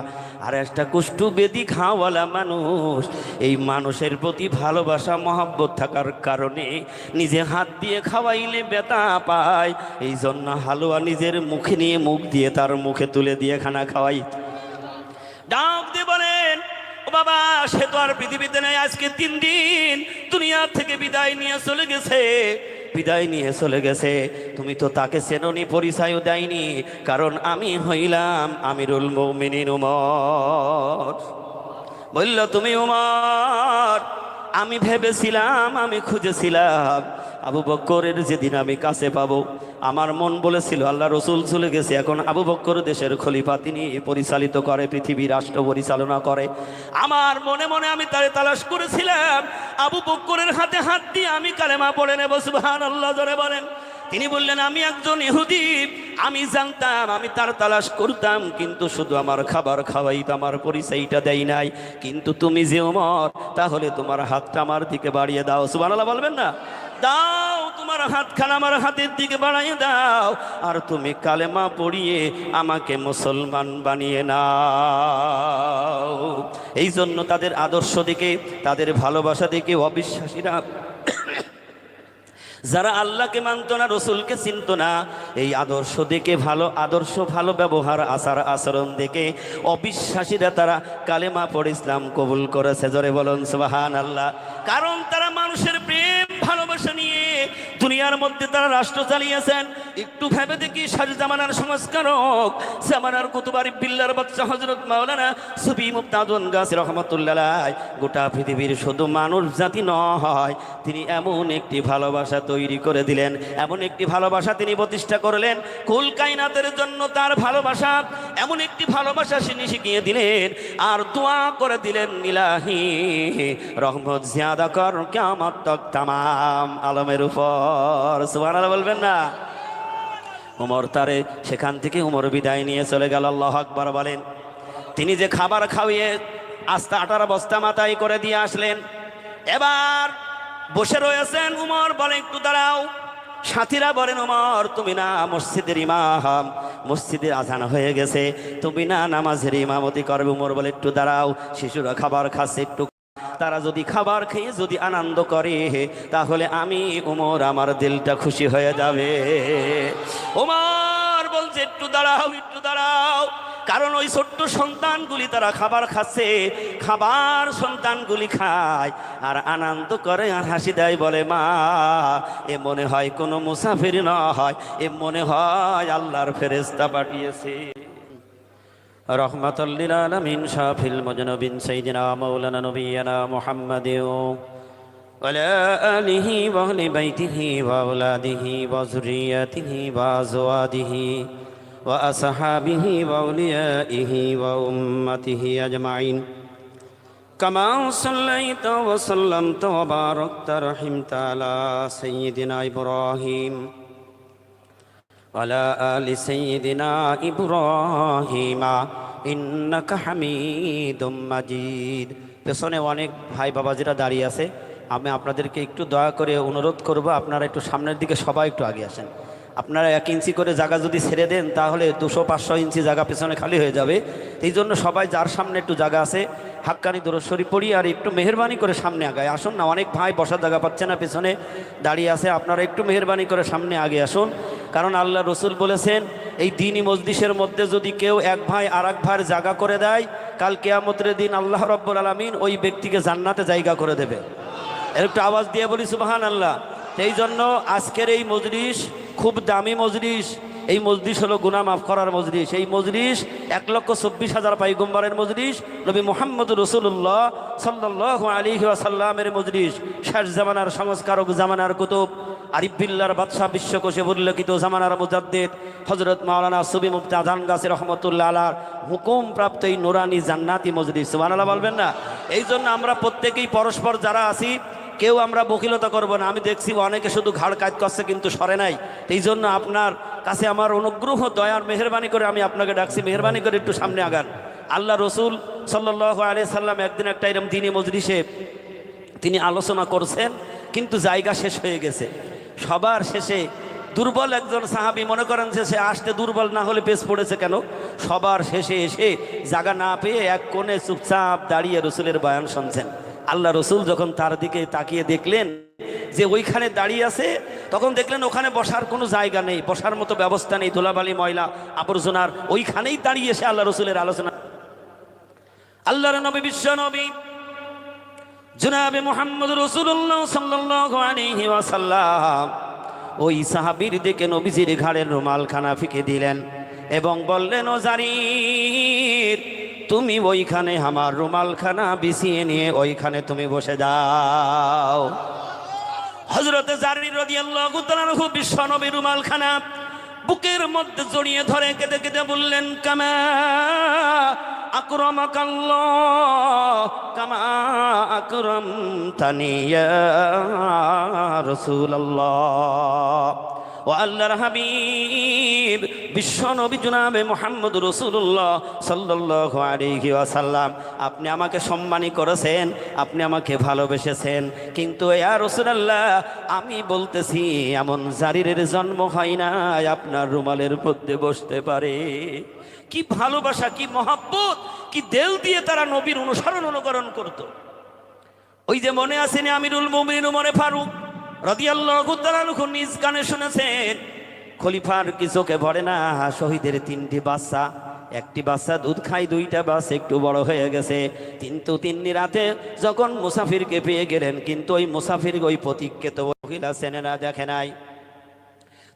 Speaker 1: আর একটা কুষ্ঠবেদী খাওয়ালা মানুষ। এই মানুষের প্রতি ভালোবাসা মহব্বত থাকার কারণে নিজে হাত দিয়ে খাওয়াইলে ব্যথা পায়, এই জন্য হালুয়া নিজের মুখে নিয়ে মুখ দিয়ে তার মুখে তুলে দিয়ে খানা খাওয়াই। ডাক দিয়ে বলেন, ও বাবা সে তো আর পৃথিবীতে নেই, আজকে 3 দিন দুনিয়া থেকে বিদায় নিয়ে চলে গেছে, বিদায় নিয়ে চলে গেছে। তুমি তো তাকে চেননি, পরিচয়ও দেয়নি, কারণ আমি হইলাম আমিরুল মুমিনিন ওমর। বলল, তুমি ওমর, আমি ভেবেছিলাম, আমি খুঁজেছিলাম আবু বকরের যেদিন আমি কাছে পাবো, আমার মন বলেছিল আল্লাহ রসুল চলে গেছে, এখন আবু বকর দেশের খলিফা, তিনি পরিচালিত করে, পৃথিবী রাষ্ট্র পরিচালনা করে। আমার মনে মনে আমি তারে তালাশ করেছিলাম, আবু বকরের হাতে হাত দিয়ে আমি কালেমা পড়ে নেব। সুবহানাল্লাহ জোরে বলেন। তিনি বললেন, আমি একজন ইহুদি, আমি জানতাম, আমি তার তালাশ করতাম, কিন্তু শুধু আমার খাবার খাওয়াইতো, আমার পরিচয়টা দেয় নাই। কিন্তু তুমি যে ওমর, তাহলে তোমার হাতটা আমার দিকে বাড়িয়ে দাও। সুবহানাল্লাহ বলবেন না? দাও, তোমার হাতখানা আমার হাতের দিকে বাড়িয়ে দাও, আর তুমি কালেমা পড়িয়ে আমাকে মুসলমান বানিয়ে নাও। এই জন্য তাদের আদর্শ দেখে, তাদের ভালোবাসা দেখে অবিশ্বাসীরা, যারা আল্লাহকে মানত না, রসুলকে চিনত না, এই আদর্শ দেখে, ভালো আদর্শ, ভালো ব্যবহার, আচার আচরণ দেখে অবিশ্বাসীরা তারা কালেমা পড়ে ইসলাম কবুল করেছে। জোরে বলুন সুবহানাল্লাহ। কারণ তারা মানুষের প্রেম ভালোবাসা নিয়ে দুনিয়া দুনিয়ার মধ্যে তারা রাষ্ট্র চালিয়েছেন। একটু ভেবে দেখি শেষ জামানার সংস্কারক জামানার কুতুবারি বিল্লার বাচ্চা হযরত মাওলানা সুফি মুফতাদুন গাছি রাহমাতুল্লাহ গোটা পৃথিবীর শুধু মানুষ জাতি নয়, তিনি এমন একটি ভালোবাসা তৈরি করে দিলেন, এমন একটি ভালোবাসা তিনি প্রতিষ্ঠা করলেন কুল কায়নাতের জন্য। তার ভালোবাসা এমন একটি ভালোবাসা তিনি শিখিয়ে দিলেন আর দোয়া করে দিলেন, ইলাহি রহমত জিয়াদা কর কিয়ামত তক তামাম আলমের উপর। সুবহানাল্লাহ বলবেন না? উমর তারে সেখান থেকে উমর বিদায় নিয়ে চলে গেল। আল্লাহু আকবার বলেন। তিনি যে খাবার খাওয়িয়ে আস্তা 18 বস্তা মাথায় করে দিয়ে আসলেন, এবার বসে রয়েছেন। উমর বলে একটু দাঁড়াও। সাথীরা বলেন, উমর তুমি না মসজিদের ইমাম, মসজিদের আজান হয়ে গেছে, তুমি না নামাজের ইমামতি করবে। উমর বলে একটু দাঁড়াও, শিশুরা খাবার খাচ্ছে, একটু তারা যদি খাবার খেয়ে যদি আনন্দ করে তাহলে আমি উমর আমার দিলটা খুশি হয়ে যাবে। উমর বলছে একটু দাঁড়াও, একটু দাঁড়াও, কারণ ওই ছোট্ট সন্তানগুলি তারা খাবার খাচ্ছে, খাবার সন্তানগুলি খায় আর আনন্দ করে আর হাসি দেয়, বলে মা এ মনে হয় কোনো মুসাফির নয়, এ মনে হয় আল্লাহর ফেরেশতা পাঠিয়েছে। রহমাতাল লিল আলামিন শাফিল মুজনবিন সাইয়্যিদিনা মাওলানা নবিয়্যিনা মুহাম্মাদিন ওয়া আলা আলিহি ওয়া আহলি বাইতিহি ওয়া আওলাদিহি ওয়া যুররিয়াতিহি ওয়া আজওয়াজিহি ওয়া আসহাবিহি ওয়া আউলিয়াইহি ওয়া উম্মতিহি আজমাইন কামা সাল্লাইতা ওয়া সাল্লামতা ওয়া বারাকতা রাহিমতা আলা সাইয়্যিদিনা ইব্রাহিম ওয়ালা আলি সাইয়্যিদিনা ইব্রাহিমা ইন্নাকা হামিদুম মাজিদ। পেছনে অনেক ভাই বাবাজিরা দাঁড়িয়ে আছে, আমি আপনাদেরকে একটু দয়া করে অনুরোধ করব, আপনারা একটু সামনের দিকে সবাই একটু আগে আসেন। আপনারা 1 ইঞ্চি করে জায়গা যদি ছেড়ে দেন তাহলে 200-500 ইঞ্চি জায়গা পেছনে খালি হয়ে যাবে। এই জন্য সবাই যার সামনে একটু জায়গা আছে হাক্কানি দরুদ শরীফ পড়ি আর একটু মেহেরবানি করে সামনে আগায় আসুন না। অনেক ভাই বসার জায়গা পাচ্ছে না, পেছনে দাঁড়িয়ে আছে, আপনারা একটু মেহেরবানি করে সামনে আগে আসুন। কারণ আল্লাহ রসুল বলেছেন এই দ্বীনি মজলিসের মধ্যে যদি কেউ এক ভাই আর এক ভাইয়ের জায়গা করে দেয়, কাল কিয়ামতের দিন আল্লাহ রাব্বুল আলামিন ওই ব্যক্তিকে জান্নাতে জায়গা করে দেবে। এর একটু আওয়াজ দিয়ে বলি সুবহানাল্লাহ। এই জন্য আজকের এই মজলিস খুব দামি মজলিস। এই মজলিস হলো গুনাহ মাফ করার মজলিস। এই মজলিস 1,24,000 পয়গম্বরের মজলিস, নবী মুহাম্মদ রাসূলুল্লাহ সাল্লাল্লাহু আলাইহি ওয়াসাল্লামের মজলিস। শেষ জামানার সংস্কারক, জামানার কুতুব, আরিফ বিল্লাহর বাদশাহ, বিশ্বকোষে উল্লেখিত জামানার মুজাদ্দিদ হযরত মাওলানা সুফি মুফতি আযান গাছি রাহমাতুল্লাহ আলাইহির হুকুম প্রাপ্ত এই নুরানি জান্নাতি মজলিস। সুবহানাল্লাহ বলবেন না? এই জন্য আমরা প্রত্যেকেই পরস্পর যারা আছি কেউ আমরা বকিলতা করব না। আমি দেখছি অনেকে শুধু ঘাড় কাজ করছে কিন্তু সরে নাই। এই জন্য আপনার কাছে আমার অনুগ্রহ, দয়ার মেহেরবানি করে আমি আপনাকে ডাকছি, মেহেরবানি করে একটু সামনে আগান। আল্লাহ রসুল সাল্লাল্লাহু আলাইহি সাল্লাম একদিন একটা এরকম দ্বীনি মজলিসে তিনি আলোচনা করছেন, কিন্তু জায়গা শেষ হয়ে গেছে। সবার শেষে দুর্বল একজন সাহাবী, মনে করেন যে সে আসতে দুর্বল না হলে পেছ পড়েছে কেন, সবার শেষে এসে জায়গা না পেয়ে এক কোণে চুপচাপ দাঁড়িয়ে রসুলের বয়ান শুনছেন। আল্লাহ রসুল যখন তার দিকে তাকিয়ে দেখলেন যে ওইখানে দাঁড়িয়ে আছে, তখন দেখলেন ওখানে বসার কোনো জায়গা নেই, বসার মতো ব্যবস্থা নেই, ধুলাবালি ময়লা আবর্জনার ওইখানেই দাঁড়িয়ে এসে আল্লাহ রসুলের আলোচনা। আল্লাহর নবী, বিশ্ব নবী জনাবে মুহাম্মদ রাসূলুল্লাহ সাল্লাল্লাহু আলাইহি ওয়াসাল্লাম ওই সাহাবীর দিকে নবীজির ঘাড়ের রুমালখানা ফিকে দিলেন এবং বললেন, ও জারির, তুমি ওইখানে আমার রুমালখানা বিছিয়ে নিয়ে ওইখানে তুমি বসে যাও। হযরতে জারির রাদিয়াল্লাহু তাআলা আনহু বিশ্ব নবীর রুমালখানা বুকের মধ্যে জড়িয়ে ধরে কেঁদে কেঁদে বললেন, কামা আকরামাকাল্লাহ কামা আকরামতানি ইয়া রাসূলুল্লাহ। ও আল্লাহর হাবিব বিশ্ব নবী জনাবে মুহাম্মদ রাসূলুল্লাহ সাল্লাল্লাহু আলাইহি ওয়াসাল্লাম, আপনি আমাকে সম্মানী করেছেন, আপনি আমাকে ভালোবেসেছেন, কিন্তু ইয়া রাসূলুল্লাহ আমি বলতেছি এমন জারিরের জন্ম হয় না আপনার রুমালের মধ্যে বসতে পারে। কি ভালোবাসা, কি মহব্বত, কি দেল দিয়ে তারা নবীর অনুসরণ অনুকরণ করত। ওই যে মনে আসেনি আমিরুল মুমিনিন ওমর ফারুক রাদিয়াল্লাহু তাআলা আনহু নিজ কানে শুনেছেন, খলিফার কি চোখে ভরে না, শহীদের 3টি বাচ্চা, একটি বাচ্চা দুধ খায়, 2টা বাচ্চা একটু বড় হয়ে গেছে, কিন্তু 3 রাতে যখন মুসাফিরকে পেয়ে গেলেন, কিন্তু ওই মুসাফির ওই প্রতীককে তো মহিলা চেনে না, দেখে নাই।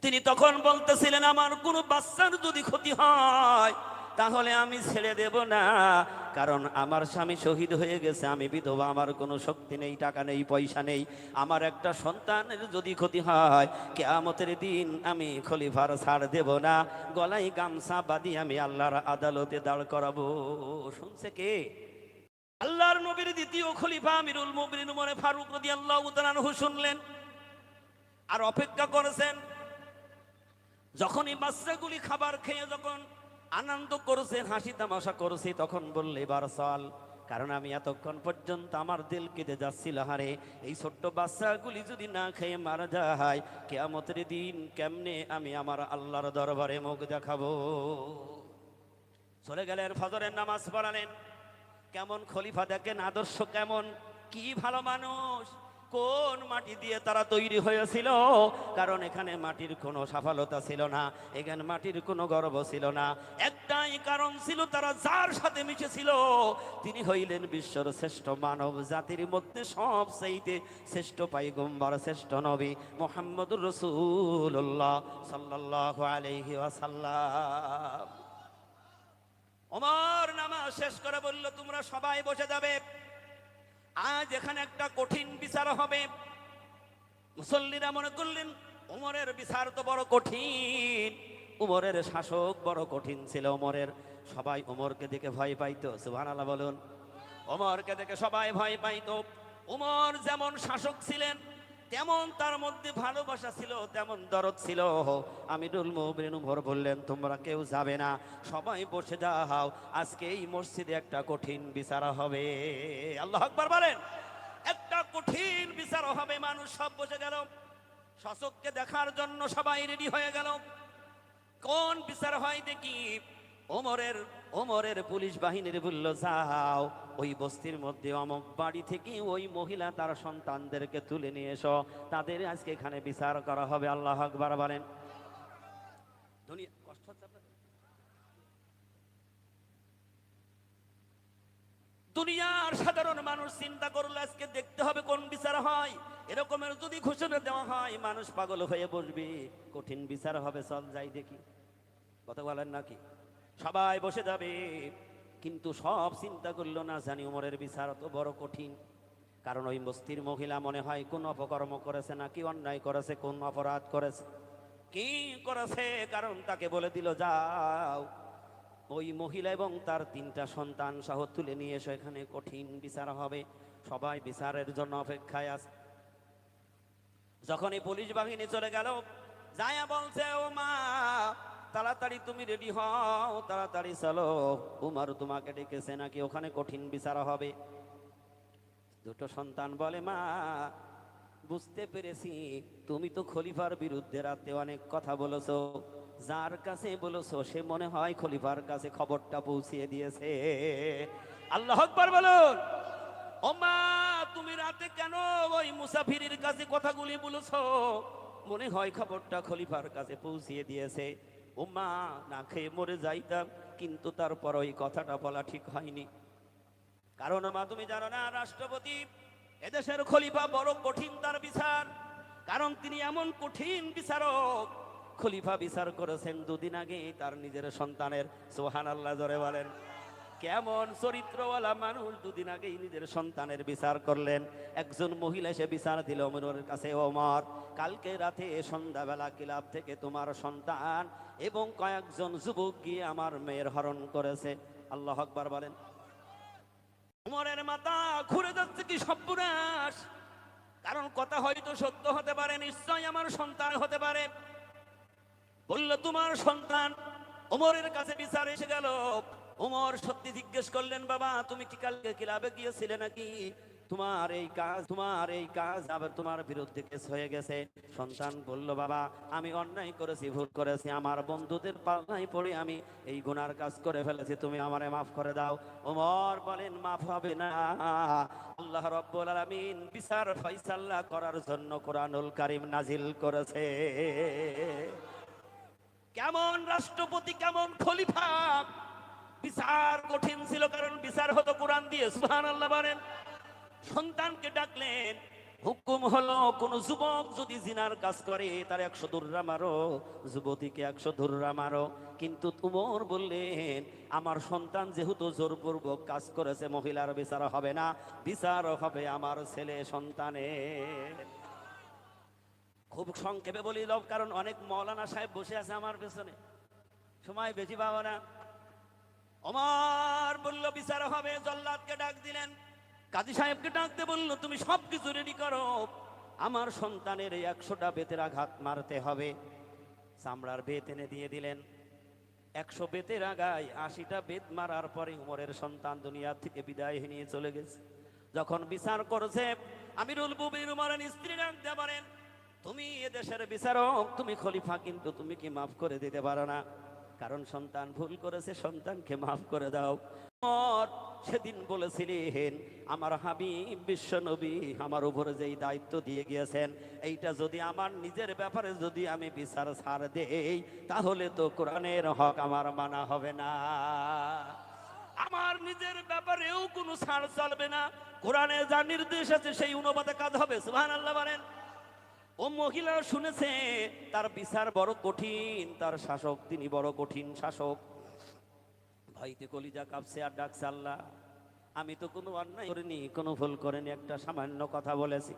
Speaker 1: তিনি তখন বলতেছিলেন, আমার কোনো বাচ্চার যদি ক্ষতি হয় তাহলে আমি ছেড়ে দেব না, কারণ আমার স্বামী শহীদ হয়ে গেছে, আমি বিধবা, আমার কোনো শক্তি নেই, টাকা নেই, পয়সা নেই। আমার একটা সন্তানের যদি ক্ষতি হয়, কিয়ামতের দিন আমি খলিফার ছাড় দেব না, গলায় গামছা বাঁধি আমি আল্লাহর আদালতে দাঁড় করাবো। শুনছে কে? আল্লাহর নবীর দ্বিতীয় খলিফা আমিরুল মুমিনিন ওমর ফারুক রাদিয়াল্লাহু তাআলা আনহু শুনলেন আর অপেক্ষা করেছেন। যখনই বাচ্চাগুলি খাবার খেয়ে যখন আনন্দ করছে, হাসি তামাশা করছে, তখন বললে, এবার চল, কারণ আমি এতক্ষণ পর্যন্ত আমার দিল কেঁদে যাচ্ছিল, হারে এই ছোট্ট বাচ্চাগুলি যদি না খেয়ে মারা যায়, কিয়ামতের দিন কেমনে আমি আমার আল্লাহর দরবারে মুখ দেখাবো। চলে গেলেন, ফজরের নামাজ পড়ালেন। কেমন খলিফা দেখেন, আদর্শ কেমন, কি ভালো মানুষ। কোন মাটি দিয়ে তারা তৈরি হয়েছিল? কারণ এখানে মাটির কোনো সাফল্যতা ছিল না, এখানে মাটির কোনো গর্ব ছিল না। একটাই কারণ ছিল, তারা যার সাথে মিশেছিল তিনি হইলেন বিশ্বর শ্রেষ্ঠ মানব জাতির মধ্যে সবচেয়ে শ্রেষ্ঠ পয়গম্বর, শ্রেষ্ঠ নবী মুহাম্মদুর রাসূলুল্লাহ সাল্লাল্লাহু আলাইহি ওয়াসাল্লাম। ওমর নামাজ শেষ করে বলল, তোমরা সবাই বসে যাবে, আজ এখানে একটা কঠিন বিচার হবে। মুসল্লিরা মনে করলেন, ওমরের বিচার তো বড় কঠিন, ওমরের শাসক বড় কঠিন ছিল ওমরের। সবাই ওমরকে দেখে ভয় পাইতো, সুবহানাল্লাহ বলুন। ওমরকে দেখে সবাই ভয় পাইতো। ওমর যেমন শাসক ছিলেন, তেমন তার মধ্যে ভালোবাসা ছিল, তেমন দরদ ছিল। আমিরুল মুমিনিন ওমর বললেন, তোমরা কেউ যাবে না, সবাই বসে যাও, আজকে এই মসজিদে একটা কঠিন বিচার হবে। আল্লাহু আকবার বলেন। একটা কঠিন বিচার হবে। মানুষ সব বসে গেল, শাসককে দেখার জন্য সবাই রেডি হয়ে গেল। কোন বিচার হয় দেখি। ওমরের পুলিশ বাহিনীর বলল, যাও ওই বস্তির মধ্যে অমুক বাড়ি থেকে ওই মহিলা তার সন্তানদেরকে তুলে নিয়ে এসো, তাদের আজকে এখানে বিচার করা হবে। আল্লাহু আকবার বলেন। কষ্ট হচ্ছে আপনাদের? দুনিয়ার সাধারণ মানুষ চিন্তা করলে আজকে দেখতে হবে কোন বিচার হয়। এরকমের যদি ঘোষণা দেওয়া হয়, মানুষ পাগল হয়ে বসবে, কঠিন বিচার হবে, চল যাই দেখি। কথা বলেন নাকি? সবাই বসে যাবে, কিন্তু সব চিন্তা করলো না, জানি ওমরের বিচার তো বড় কঠিন। কারণ ওই বস্তির মহিলা মনে হয় কোন অপকর্ম করেছে, নাকি অন্যায় করেছে, কোন অপরাধ করেছে, কি করেছে। কারণ তাকে বলে দিল, যাও ওই মহিলা এবং তার 3টা সন্তান সহ তুলে নিয়ে এসো, এখানে কঠিন বিচার হবে। সবাই বিচারের জন্য অপেক্ষায় আছে। যখন এই পুলিশ বাহিনী চলে গেল, যায়া বলছে, ও মা তাড়াতাড়ি তুমি রেডি হও, তাড়াতাড়ি চলো, উমর তোমাকে ডেকেছে, নাকি ওখানে কঠিন বিচার হবে। 2টো সন্তান বলে, মা বুঝতে পেরেছি, তুমি তো খলিফার বিরুদ্ধে রাতে অনেক কথা বলেছো, যার কাছে বলেছো সে মনে হয় খলিফার কাছে খবরটা পৌঁছিয়ে দিয়েছে। আল্লাহু আকবার বলুন। ও মা, তুমি রাতে কেন ওই মুসাফিরের কাছে কথাগুলি বলেছো? মনে হয় খবরটা খলিফার কাছে পৌঁছিয়ে দিয়েছে। ও মা, না খেয়ে মরে যাইতাম, কিন্তু তারপর ওই কথাটা বলা ঠিক হয়নি। কারণ মা, তুমি জানো না, রাষ্ট্রপতি এদেশের খলিফা বড় কঠিন তার বিচার। কারণ তিনি এমন কঠিন বিচারক, খলিফা বিচার করেছেন 2 দিন আগে তার নিজের সন্তানের। সুবহানাল্লাহ জোরে বলেন। কেমন চরিত্রওয়ালা মানুষ, 2 দিন আগেই নিজের সন্তানের বিচার করলেন। একজন মহিলা এসে বিচার দিল ওমরের কাছে, ওমর কালকে রাতে সন্ধ্যাবেলা ক্লাব থেকে তোমার সন্তান এবং কয়েকজন যুবক গিয়ে আমার মেয়ের হরণ করেছে। আল্লাহু আকবার বলেন। ওমরের মাথা ঘুরে যাচ্ছে, কি সর্বনাশ। কারণ কথা হয়তো সত্য হতে পারে, নিশ্চয় আমার সন্তান হতে পারে। বলল, তোমার সন্তান। ওমরের কাছে বিচার এসে গেল। ওমর সত্যি জিজ্ঞেস করলেন, বাবা তুমি কি কালকে ক্লাবে গিয়েছিলে নাকি? তোমার এই কাজ আবার তোমার বিরুদ্ধে কেস হয়ে গেছে। সন্তান বলল, বাবা আমি অন্যায় করেছি, ভুল করেছি, আমার বন্ধুদের পাল্লায় পড়ে আমি এই গুনার কাজ করে ফেলেছি, তুমি আমারে মাফ করে দাও। ওমর বলেন, মাফ হবে না। আল্লাহ রাব্বুল আলামিন বিচার ফয়সালা করার জন্য কোরআনুল কারীম নাজিল করেছে। কেমন রাষ্ট্রপতি, কেমন খলিফা। বিচার কঠিন ছিল, কারণ বিচার হতো কোরআন দিয়ে। সুবহানাল্লাহ বলেন। সন্তানকে ডাকলেন, হুকুম হলো কোন যুবক যদি জিনার কাজ করে তার 100 দুররা মারো, যুবতীকে 100 দুররা মারো। কিন্তু উমর বললেন আমার সন্তান যেহেতু জোরপূর্বক কাজ করেছে, মহিলার বিচার হবে না, বিচার হবে আমার ছেলে সন্তানের। খুব সংক্ষেপে বলি দাও, কারণ অনেক মৌলানা সাহেব বসে আছে আমার পেছনে, সময় বেশি পাবো না। ওমর বলল বিচার হবে, জল্লাদকে ডাক দিলেন, কাজী সাহেবকে ডাকতে বললো তুমি সবকিছু রেডি করো, আমার সন্তানের 100টা বেতের আঘাত মারতে হবে। চামড়ার বেত এনে দিয়ে দিলেন। 100 বেতের আগায় 80টা বেত মারার পরে উমরের সন্তান দুনিয়া থেকে বিদায় নিয়ে চলে গেছে। যখন বিচার করেছে আমিরুল মুমিনিন উমরের স্ত্রী ডাকতে পারেন, তুমি এদেশের বিচারক, তুমি খলিফা, কিন্তু তুমি কি মাফ করে দিতে পারো না? কারণ সন্তান ভুল করেছে, সন্তানকে মাফ করে দাও। সেদিন বলেছিলেন আমার হাবিব বিশ্ব নবী আমার উপরে যেই দায়িত্ব দিয়ে গিয়েছেন, এইটা যদি আমার নিজের ব্যাপারে যদি আমি বিচার ছাড় দেই, তাহলে তো কোরআনের হক আমার মানা হবে না। আমার নিজের ব্যাপারেও কোনো ছাড় চলবে না, কোরআনে যা নির্দেশ আছে সেই অনুপাতে কাজ হবে। সুবহানাল্লাহ বলেন। ও মহিলা শুনেছে তার বিচার বড় কঠিন, তার শাসক তিনি বড় কঠিন শাসক। ভাইতে কলিজা কাঁপছে আর ডাকছে, আল্লাহ আমি তো কোনো অন্যায় করিনি, কোনো ভুল করিনি, একটা সামান্য কথা বলেছি,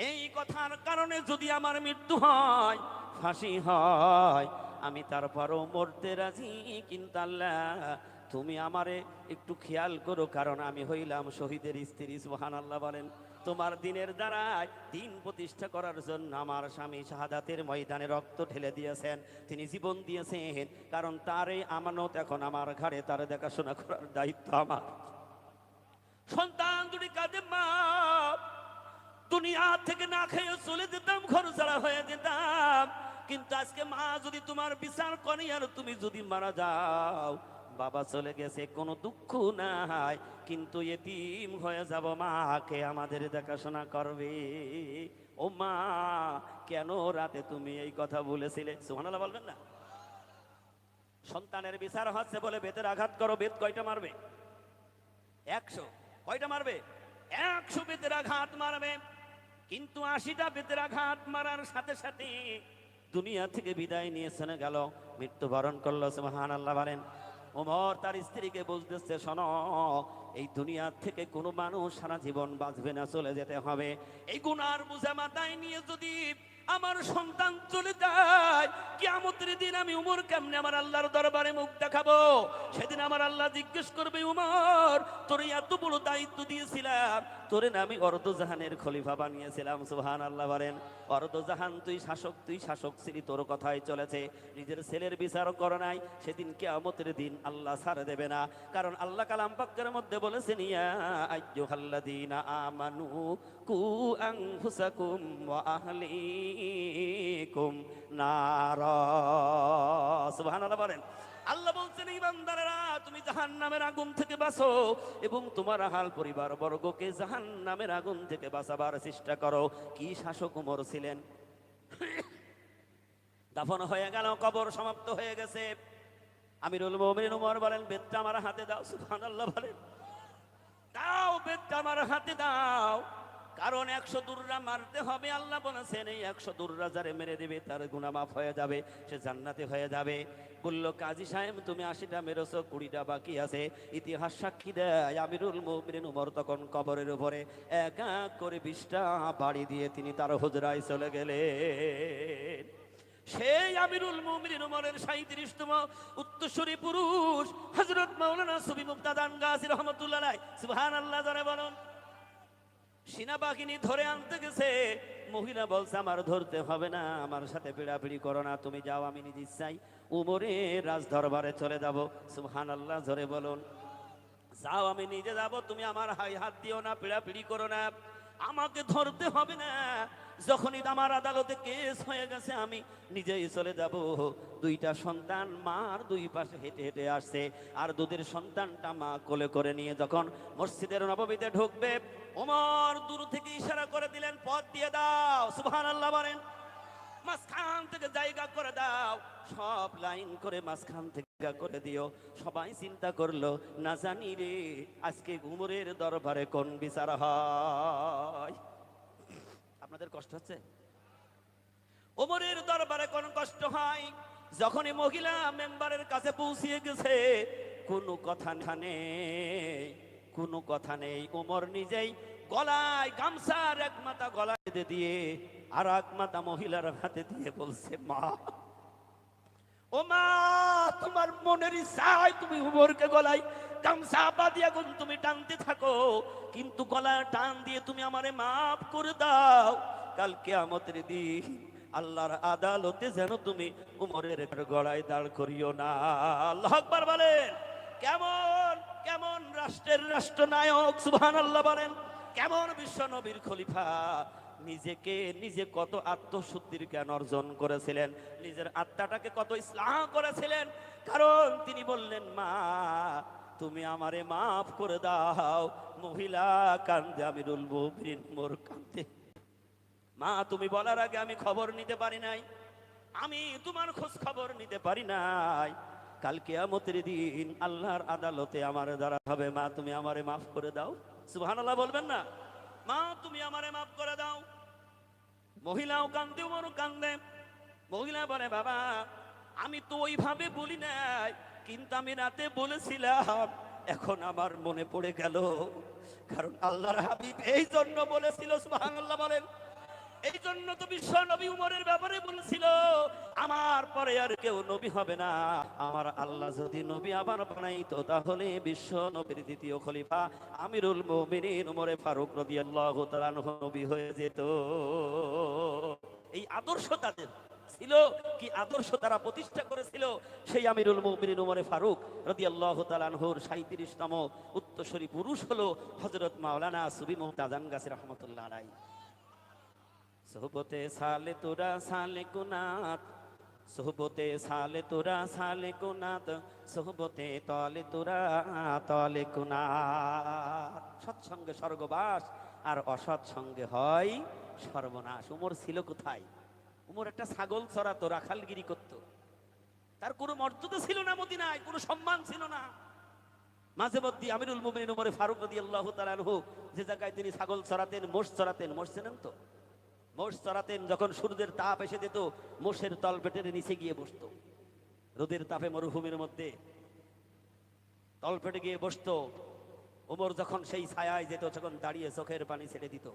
Speaker 1: এই কথার কারণে যদি আমার মৃত্যু হয়, ফাঁসি হয়, আমি তারপরও মরতে রাজি, কিন্তু আল্লাহ তুমি আমারে একটু খেয়াল করো, কারণ আমি হইলাম শহীদের স্ত্রী। সুবহানাল্লাহ বলেন। তোমার দিনের দ্বারাই দিন প্রতিষ্ঠা করার জন্য আমার স্বামী শাহাদাতের ময়দানে রক্ত ঢেলে দিয়েছেন, তিনি জীবন দিয়েছেন, কারণ তার এই আমানত এখন আমার ঘাড়ে, তার দেখাশোনা করার দায়িত্ব আমার। সন্তান দুটি কাঁদে, মা দুনিয়া থেকে না খেয়ে চলে যেতাম, ঘর ছাড়া হয়ে যেতাম, কিন্তু আজকে মা যদি তোমার বিচার করে আর তুমি যদি মারা যাও, বাবা চলে গেছে কোনো দুঃখ নাই, কিন্তু এতিম হয়ে যাব, মাকে আমাদের দেখাশোনা করবে। ও মা কেন রাতে তুমি এই কথা বলেছিলে? সুবহানাল্লাহ বলবেন না? সন্তানের বিচার হচ্ছে বলে বেতের আঘাত করো, বেত কয়টা মারবে? 100। কয়টা মারবে? 100 বেতের আঘাত মারবে, কিন্তু 80টা বেতের আঘাত মারার সাথে সাথে দুনিয়া থেকে বিদায় নিয়ে চলে গেল, মৃত্যুবরণ করলো। সুবহানাল্লাহ বলেন। ওমর তার স্ত্রীকে বুঝতেছে, শোনো এই দুনিয়া থেকে কোনো মানুষ সারা জীবন বাঁচবে না, চলে যেতে হবে। এই গুনার বোঝা মাথায় নিয়ে যদি আমার সন্তান চলে যায়, কিয়ামতের দিন আমি উমর কেমনে আমার আল্লাহর দরবারে মুখ দেখাবো? সেদিন আমার আল্লাহ জিজ্ঞেস করবে, উমর তোরে এত বড় দায়িত্ব দিয়েছিলাম, তোরে না আমি অর্ধজাহানের খলিফা বানিয়েছিলাম। সুবহানাল্লাহ বলেন। অর্ধজাহান তুই শাসক ছিলি, তোর কথাই চলেছে, নিজের ছেলের বিচার করো নাই, সেদিন কিয়ামতের দিন আল্লাহ ছাড় দেবে না। কারণ আল্লাহ কালাম পাকের মধ্যে বলেছেন, ইয়া আইয়ুহাল্লাযীনা আমানু কু আনফুসাকুম ওয়া আহলিকুম নারা। সুবহানাল্লাহ বলেন। আল্লাহ বলছেন, ইমানদারেরা তুমি জাহান্নামের আগুন থেকে বাঁচো এবং তোমার আহাল পরিবার বর্গকে জাহান্নামের আগুন থেকে বাঁচাবার চেষ্টা করো। কি শাসক উমর ছিলেন! দাফন হয়ে গেল, কবর সমাপ্ত হয়ে গেছে। আমিরুল মুমিনিন উমর বলেন, বেতটা আমার হাতে দাও। সুবহানাল্লাহ বলেন। দাও, বেতটা আমার হাতে দাও, কারণ 100 দুররা মারতে হবে। আল্লাহ বলেছেন এই 100 দুররা যারে মেরে দেবে তার গুনাহ মাফ হয়ে যাবে, সে জান্নাতে হয়ে যাবে। বলল, কাজী সাহেব তুমি 80টা মেরেছো, 20টা বাকি আছে। ইতিহাস সাক্ষী দেয় আমিরুল মুমিনিন উমর তখন কবরের উপরে এক এক করে 20টা বাড়ি দিয়ে তিনি তার হুজরায় চলে গেলেন। সেই আমিরুল মুমিনিন উমরের 37তম উত্তরসূরি পুরুষ হযরত মাওলানা সুফি মুক্তাদান গাজী রহমাতুল্লাহ আলাইহি। সুবহানাল্লাহ জোরে বলুন। সেনাবাহিনী ধরে আনতে গেছে, মহিলা বলছে আমার ধরতে হবে না, আমার সাথে পিড়াপিড়ি করো না, তুমি যাও, আমি নিজে চাই উমরের রাজ দরবারে চলে যাব। সুবহানাল্লাহ জোরে বলুন। যাও, আমি নিজে যাব, তুমি আমার হাত দিও না, পিড়াপিড়ি করো না, আমাকে ধরতে হবে না। যখনই আমার আদালতে কেস হয়ে গেছে আমি নিজেই চলে যাব। 2টা সন্তান মার 2 পাশে হেঁটে হেঁটে আসছে, আর দুধের সন্তানটা মা কোলে করে নিয়ে যখন মসজিদের নববীতে ঢুকবে, ওমর দূর থেকে ইশারা করে দিলেন, পথ দিয়ে দাও। সুবহানাল্লাহ বলেন। মাঝখান থেকে জায়গা করে দাও, সব লাইন করে মাঝখান থেকে করে দিও। সবাই চিন্তা করলো, না জানি রে আজকে উমরের দরবারে কোন বিচার হয়। আপনাদের কষ্ট হচ্ছে? ওমরের দরবারে কোন কষ্ট হয়? যখনই মহিলা মেম্বারের কাছে পৌঁছিয়ে গেছে, কোনো কথা নেই, কোনো কথা নেই। ওমর নিজেই গলায় গামছার এক মাথা গলায় দিয়ে আর এক মাথা মহিলার হাতে দিয়ে বলছে, মা, ও মা, তোমার মনের ইচ্ছায় তুমি উমরকে গলায় গামছা বাঁধিয়া তুমি টানতে থাকো, কিন্তু গলায় টান দিয়ে তুমি আমারে মাফ করে দাও। কাল কিয়ামতের দিন আল্লাহর আদালতে যেন তুমি উমরের গলায় দাঁড় করিও না। আল্লাহু আকবার বলেন। কেমন কেমন রাষ্ট্রের রাষ্ট্রনায়ক, সুবহানাল্লাহ বলেন। কেমন বিশ্ব নবীর খলিফা, নিজেকে নিজে কত আত্মশুদ্ধির জ্ঞান অর্জন করেছিলেন, নিজের আত্মাটাকে কত ইসলাম করেছিলেন। কারণ তিনি বললেন, মা, তুমি আমারে মাফ করে দাও। মহিলা কান্দে, আমিরুল মুমিনিন মোর কান্দে। মা, তুমি বলার আগে আমি খবর নিতে পারি নাই, আমি তোমার খোঁজ খবর নিতে পারি নাই। কাল কিয়ামতের দিন আল্লাহর আদালতে আমার দ্বারা হবে, মা তুমি আমারে মাফ করে দাও। সুবহানাল্লাহ বলবেন না? মা, তুমি আমারে মাফ করে দাও। মহিলাও কান্দে, ওমরও কান্দে। মহিলা বলে, বাবা, আমি তো ওইভাবে বলি নাই, কিন্তু আমি রাতে বলেছিলাম, এখন আমার মনে পড়ে গেল। কারণ আল্লাহর হাবিব এই জন্য বলেছিল, সুবহানাল্লাহ বলেন, এই জন্য তো বিশ্ব নবী উমরের ব্যাপারে বলেছিল, আমার পরে আর কেউ নবী হবে না। আমার আল্লাহ যদি নবী আবার বানাইতো, তাহলে বিশ্ব নবীর দ্বিতীয় খলিফা আমিরুল মুমিনিন উমরে ফারুক রাদিয়াল্লাহু তাআলা আনহু নবী হয়ে যেত। এই আদর্শ তাদের ছিল। কি আদর্শ তারা প্রতিষ্ঠা করেছিল! সেই আমিরুল মুমিনিন উমরে ফারুক রাদিয়াল্লাহু তাআলা আনহুর ৩৭তম উত্তরসূরি পুরুষ হলো হযরত মাওলানা সুবি মুহতাজান গাছি রাহমাতুল্লাহ আলাইহি। সোহবতে সালে তোরা সালে কুনাত, সোহবতে সালে তোরা সালে কুনাত, সোহবতে তলে তোরা তলে কুনাত। সৎসঙ্গে স্বর্গবাস আর অসৎ সঙ্গে হয় সর্বনাশ। উমর ছিল কোথায়? উমর একটা ছাগল চড়াতো, রাখালগিরি করত। তার কোনো মর্যাদা ছিল না মদিনায়, কোনো সম্মান ছিল না। মাঝে মধ্যে আমিরুল মুমিনিন উমরে ফারুক রাদিয়াল্লাহু তাআলা আনহু যে জায়গায় তিনি ছাগল চড়াতেন, মোষ চড়াতেন, মোষ চেনেন তো? মোষ চড়াতেন, যখন সূর্যের তাপ এসে যেত, মোষের তলপেটের নিচে গিয়ে বসতো। রোদের তাপে মরুভূমির মধ্যে তলপেটে গিয়ে বসতো। ওমর যখন সেই ছায়ায় যেত, তখন দাঁড়িয়ে চোখের পানি ছেড়ে দিত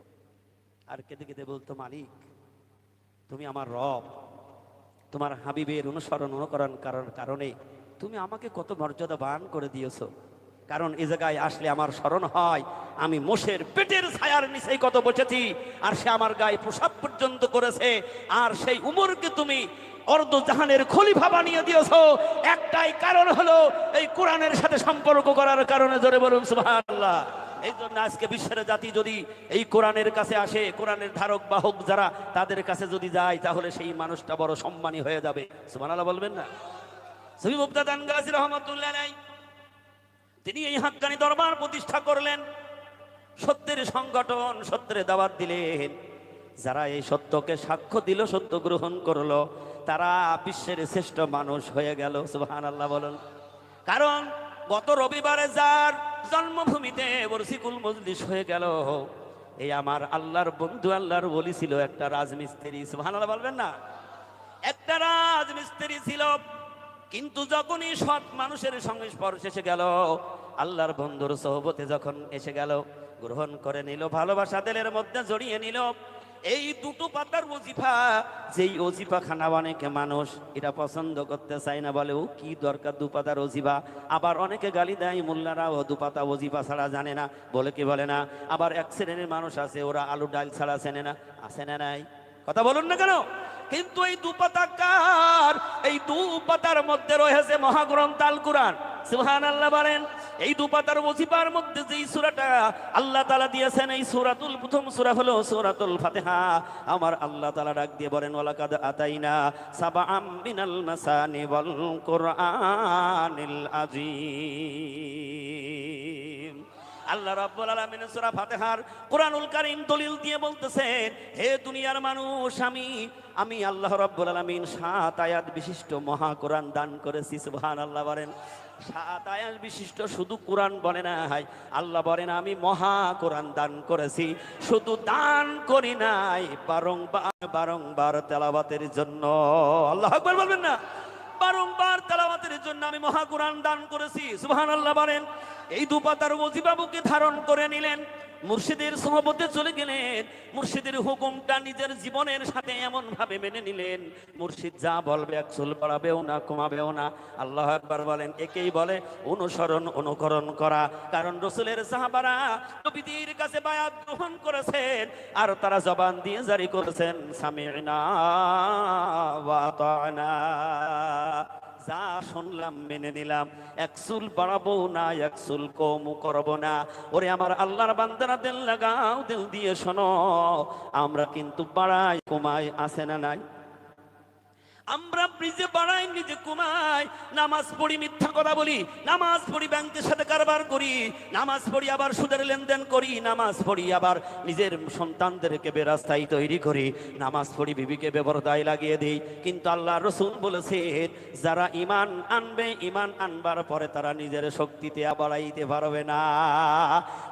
Speaker 1: আর কেঁদে কেঁদে বলতো, মালিক, তুমি আমার রব, তোমার হাবিবের অনুসরণ অনুকরণ করার কারণে তুমি আমাকে কত মর্যাদাবান করে দিয়েছো। কারণ এই জায়গায় আসলে আমার স্মরণ হয়, আমি মোষের পেটের ছায়ার নিচেই কত বসেছি, আর সে আমার গায়ে প্রসাব পর্যন্ত করেছে। আর সেই উমরকে তুমি অর্ধ জাহানের খলিফা বানিয়ে দিয়েছো, একটাই কারণ হলো এই কোরআনের সাথে সম্পর্ক করার কারণে। জোরে বলুন সুবহানাল্লাহ। এই জন্য আজকে বিশ্বের জাতি যদি এই কোরআনের কাছে আসে, কোরআনের ধারক বাহক যারা, তাদের কাছে যদি যায়, তাহলে সেই মানুষটা বড় সম্মানী হয়ে যাবে। সুবহানাল্লাহ বলবেন না? সুবি মুহতাজান গাছি রাহমাতুল্লাহ আলাইহি তিনি এই হাক্কানি দরবার প্রতিষ্ঠা করলেন, সত্যের সংগঠন, সত্যের দাওয়াত দিলেন। যারা এই সত্যকে সাক্ষ্য দিল, সত্য গ্রহণ করলো, তারা বিশ্বের শ্রেষ্ঠ মানুষ হয়ে গেল। সুবহানাল্লাহ বলুন। কারণ গত রবিবারে যার জন্মভূমিতে বরসিকুল মজলিস হয়ে গেল, এই আমার আল্লাহর বন্ধু, আল্লাহর ওলি ছিল একটা রাজমিস্ত্রি। সুবহানাল্লাহ বলবেন না? একটা রাজমিস্ত্রি ছিল, কিন্তু যখনই সৎ মানুষের সংস্পর্শে এসে গেল, আল্লাহর বন্ধুর সোহবতে যখন এসে গেল, গ্রহণ করে নিল, ভালোবাসা দিলের মধ্যে জড়িয়ে নিল। এই দুটো পাতার ওজিফা, যেই ওজিফা খানা অনেকে মানুষ এটা পছন্দ করতে চায় না, বলে ও কি দরকার দু পাতার ওজিফা। আবার অনেকে গালি দেয়, মোল্লারা ও দু পাতা ওজিফা ছাড়া জানে না, বলে কি বলে না। আবার এক শ্রেণীর মানুষ আছে, ওরা আলু ডাল ছাড়া চেনে না, আছে না নাই? কথা বলুন না কেন? কিন্তু এই দু পাতা কার? এই দু পাতার মধ্যে রয়েছে মহাগ্রন্থ আল কুরআন। সুবহানাল্লাহ বলেন। এই দু পাতার ওজিফার মধ্যে যেই সূরাটা আল্লাহ তাআলা দিয়েছেন, এই সূরাতুল প্রথম সূরা হলো সূরাতুল ফাতিহা। আমার আল্লাহ তাআলা ডাক দিয়ে বলেন, ওয়ালাকাদ আতাইনা সাবআম মিনাল মাসানি ওয়াল কুরআনিল আযীম। আল্লাহ রাব্বুল আলামিন সূরা ফাতিহার কোরআনুল কারীম দলিল দিয়ে বলতেছেন, হে দুনিয়ার মানুষ, আমি আল্লাহ রাব্বুল আলামিন 7 আয়াত বিশিষ্ট মহা কোরআন দান করেছি। সুবহানাল্লাহ বলেন। 7 আয়াত বিশিষ্ট শুধু কোরআন বলে না, হাই আল্লাহ বলেন আমি মহা কোরআন দান করেছি। শুধু দান করি নাই, বারংবার তেলাওয়াতের জন্য। আল্লাহু আকবার বলবেন না? বারংবার তেলাওয়াতের জন্য আমি মহা কোরআন দান করেছি। সুবহানাল্লাহ বলেন। এই দুপাতার ওজিফা বুকে ধারণ করে নিলেন, মুর্শিদের সোহবতে চলে গেলেন, মুর্শিদের হুকুমটা নিজের জীবনের সাথে এমন ভাবে মেনে নিলেন, মুর্শিদ যা বলবে এক চুল বাড়াবেও না কমাবেও না। আল্লাহু আকবার বলেন। একেই বলে অনুসরণ, অনুকরণ করা। কারণ রাসূলের সাহাবারা নবীর কাছে বায়াত গ্রহণ করেছেন, আর তারা জবান দিয়ে জারি করেছেন সামি'না ওয়া আতা'না, যা শুনলাম মেনে নিলাম, এক চুল বাড়াবো না, এক চুল কম করবো না। ওরে আমার আল্লাহর বান্দারা, দিল লাগাও, দিল দিয়ে শোনো, আমরা কিন্তু বাড়াই কমাই, আছে না নাই? আমরা নিজে বাড়াই নিজে কমাই, নামাজ পড়ি মিথ্যা কথা বলি, নামাজ পড়ি ব্যাংকের সাথে কারবার করি, নামাজ পড়ি আবার সুদের লেনদেন করি, নামাজ পড়ি আবার নিজের সন্তানদেরকে বেরাস্তায় তৈরি করি, নামাজ পড়ি বিবিকে বেপরদায় লাগিয়ে দিই। কিন্তু আল্লাহ রাসূল বলেছেন, যারা ঈমান আনবে, ঈমান আনবার পরে তারা নিজের শক্তিতে বাড়াইতে পারবে না।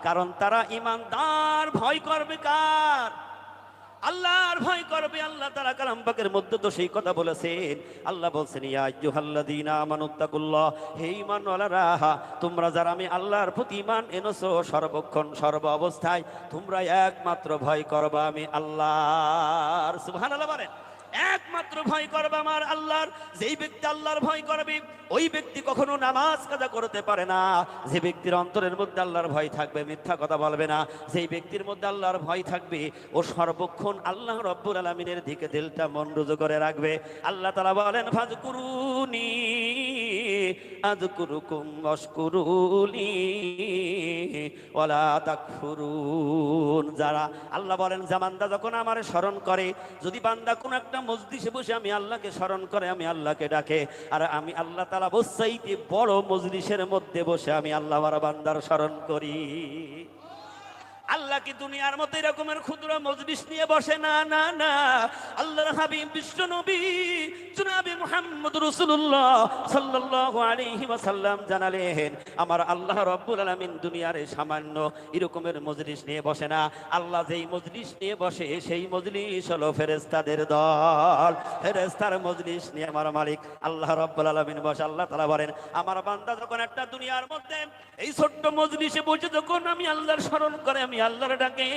Speaker 1: কারণ তারা ঈমানদার। ভয় করবে কার? আল্লাহর ভয় করবে। আল্লাহ তাআলা কালাম পাকের মধ্যে তো সেই কথা বলেছেন। আল্লাহ বলছেন, ইয়া আইয়ুহাল্লাযীনা আমানুত্তাকুল্লাহ, হে ঈমানওয়ালারা, তোমরা যারা আমি আল্লাহর প্রতি ঈমান এনেছো, সর্বক্ষণ সর্ব অবস্থায় তোমরা একমাত্র ভয় করবা আমি আল্লাহর। সুবহানাল্লাহ বলেন। একমাত্র ভয় করবে আমার আল্লাহর। যেই ব্যক্তি আল্লাহর ভয় করবে, ওই ব্যক্তি কখনো নামাজ কাজা করতে পারে না। যে ব্যক্তির অন্তরের মধ্যে আল্লাহর ভয় থাকবে, মিথ্যা কথা বলবে না। যেই ব্যক্তির মধ্যে আল্লাহর ভয় থাকবে, ও সর্বক্ষণ আল্লাহ রাব্বুল আলামিনের দিকে দিলটা মন রুজু করে রাখবে। আল্লাহ তাআলা বলেন, ফাযকুরুনি আযকুরুকুম ওয়াশকুরুলি ওয়ালা তাকফুরুন। যারা আল্লাহ বলেন, জামানদা যখন আমারে স্মরণ করে, যদি বান্দা কোন একটা মজলিসে বসে আমি আল্লাহকে স্মরণ করে, আমি আল্লাহকে ডাকে, আর আমি আল্লাহ তাআলা বসাইতে বড় মজলিসের মধ্যে বসে আমি আল্লাহ আমার বান্দার স্মরণ করি। আল্লাহ কি দুনিয়ার মতো এরকমের ক্ষুদ্র মজলিস নিয়ে বসে? না না না। আল্লাহর হাবিব বিশ্ব নবী জনাবে মুহাম্মদ রাসূলুল্লাহ সাল্লাল্লাহু আলাইহি ওয়াসাল্লাম জানালেন, আমার আল্লাহ রাব্বুল আলামিন দুনিয়ার সামান্য এরকমের মজলিস নিয়ে বসে না। আল্লাহ যেই মজলিস নিয়ে বসে, সেই মজলিস হলো ফেরেশতাদের দল। ফেরেশতার মজলিস নিয়ে আমার মালিক আল্লাহ রাব্বুল আলামিন বসে। আল্লাহ তাআলা বলেন, আমার বান্দা যখন একটা দুনিয়ার মধ্যে এই ছোট্ট মজলিসে বসে যখন আমি আল্লাহর স্মরণ করে, আমি আল্লাহর ডাকে,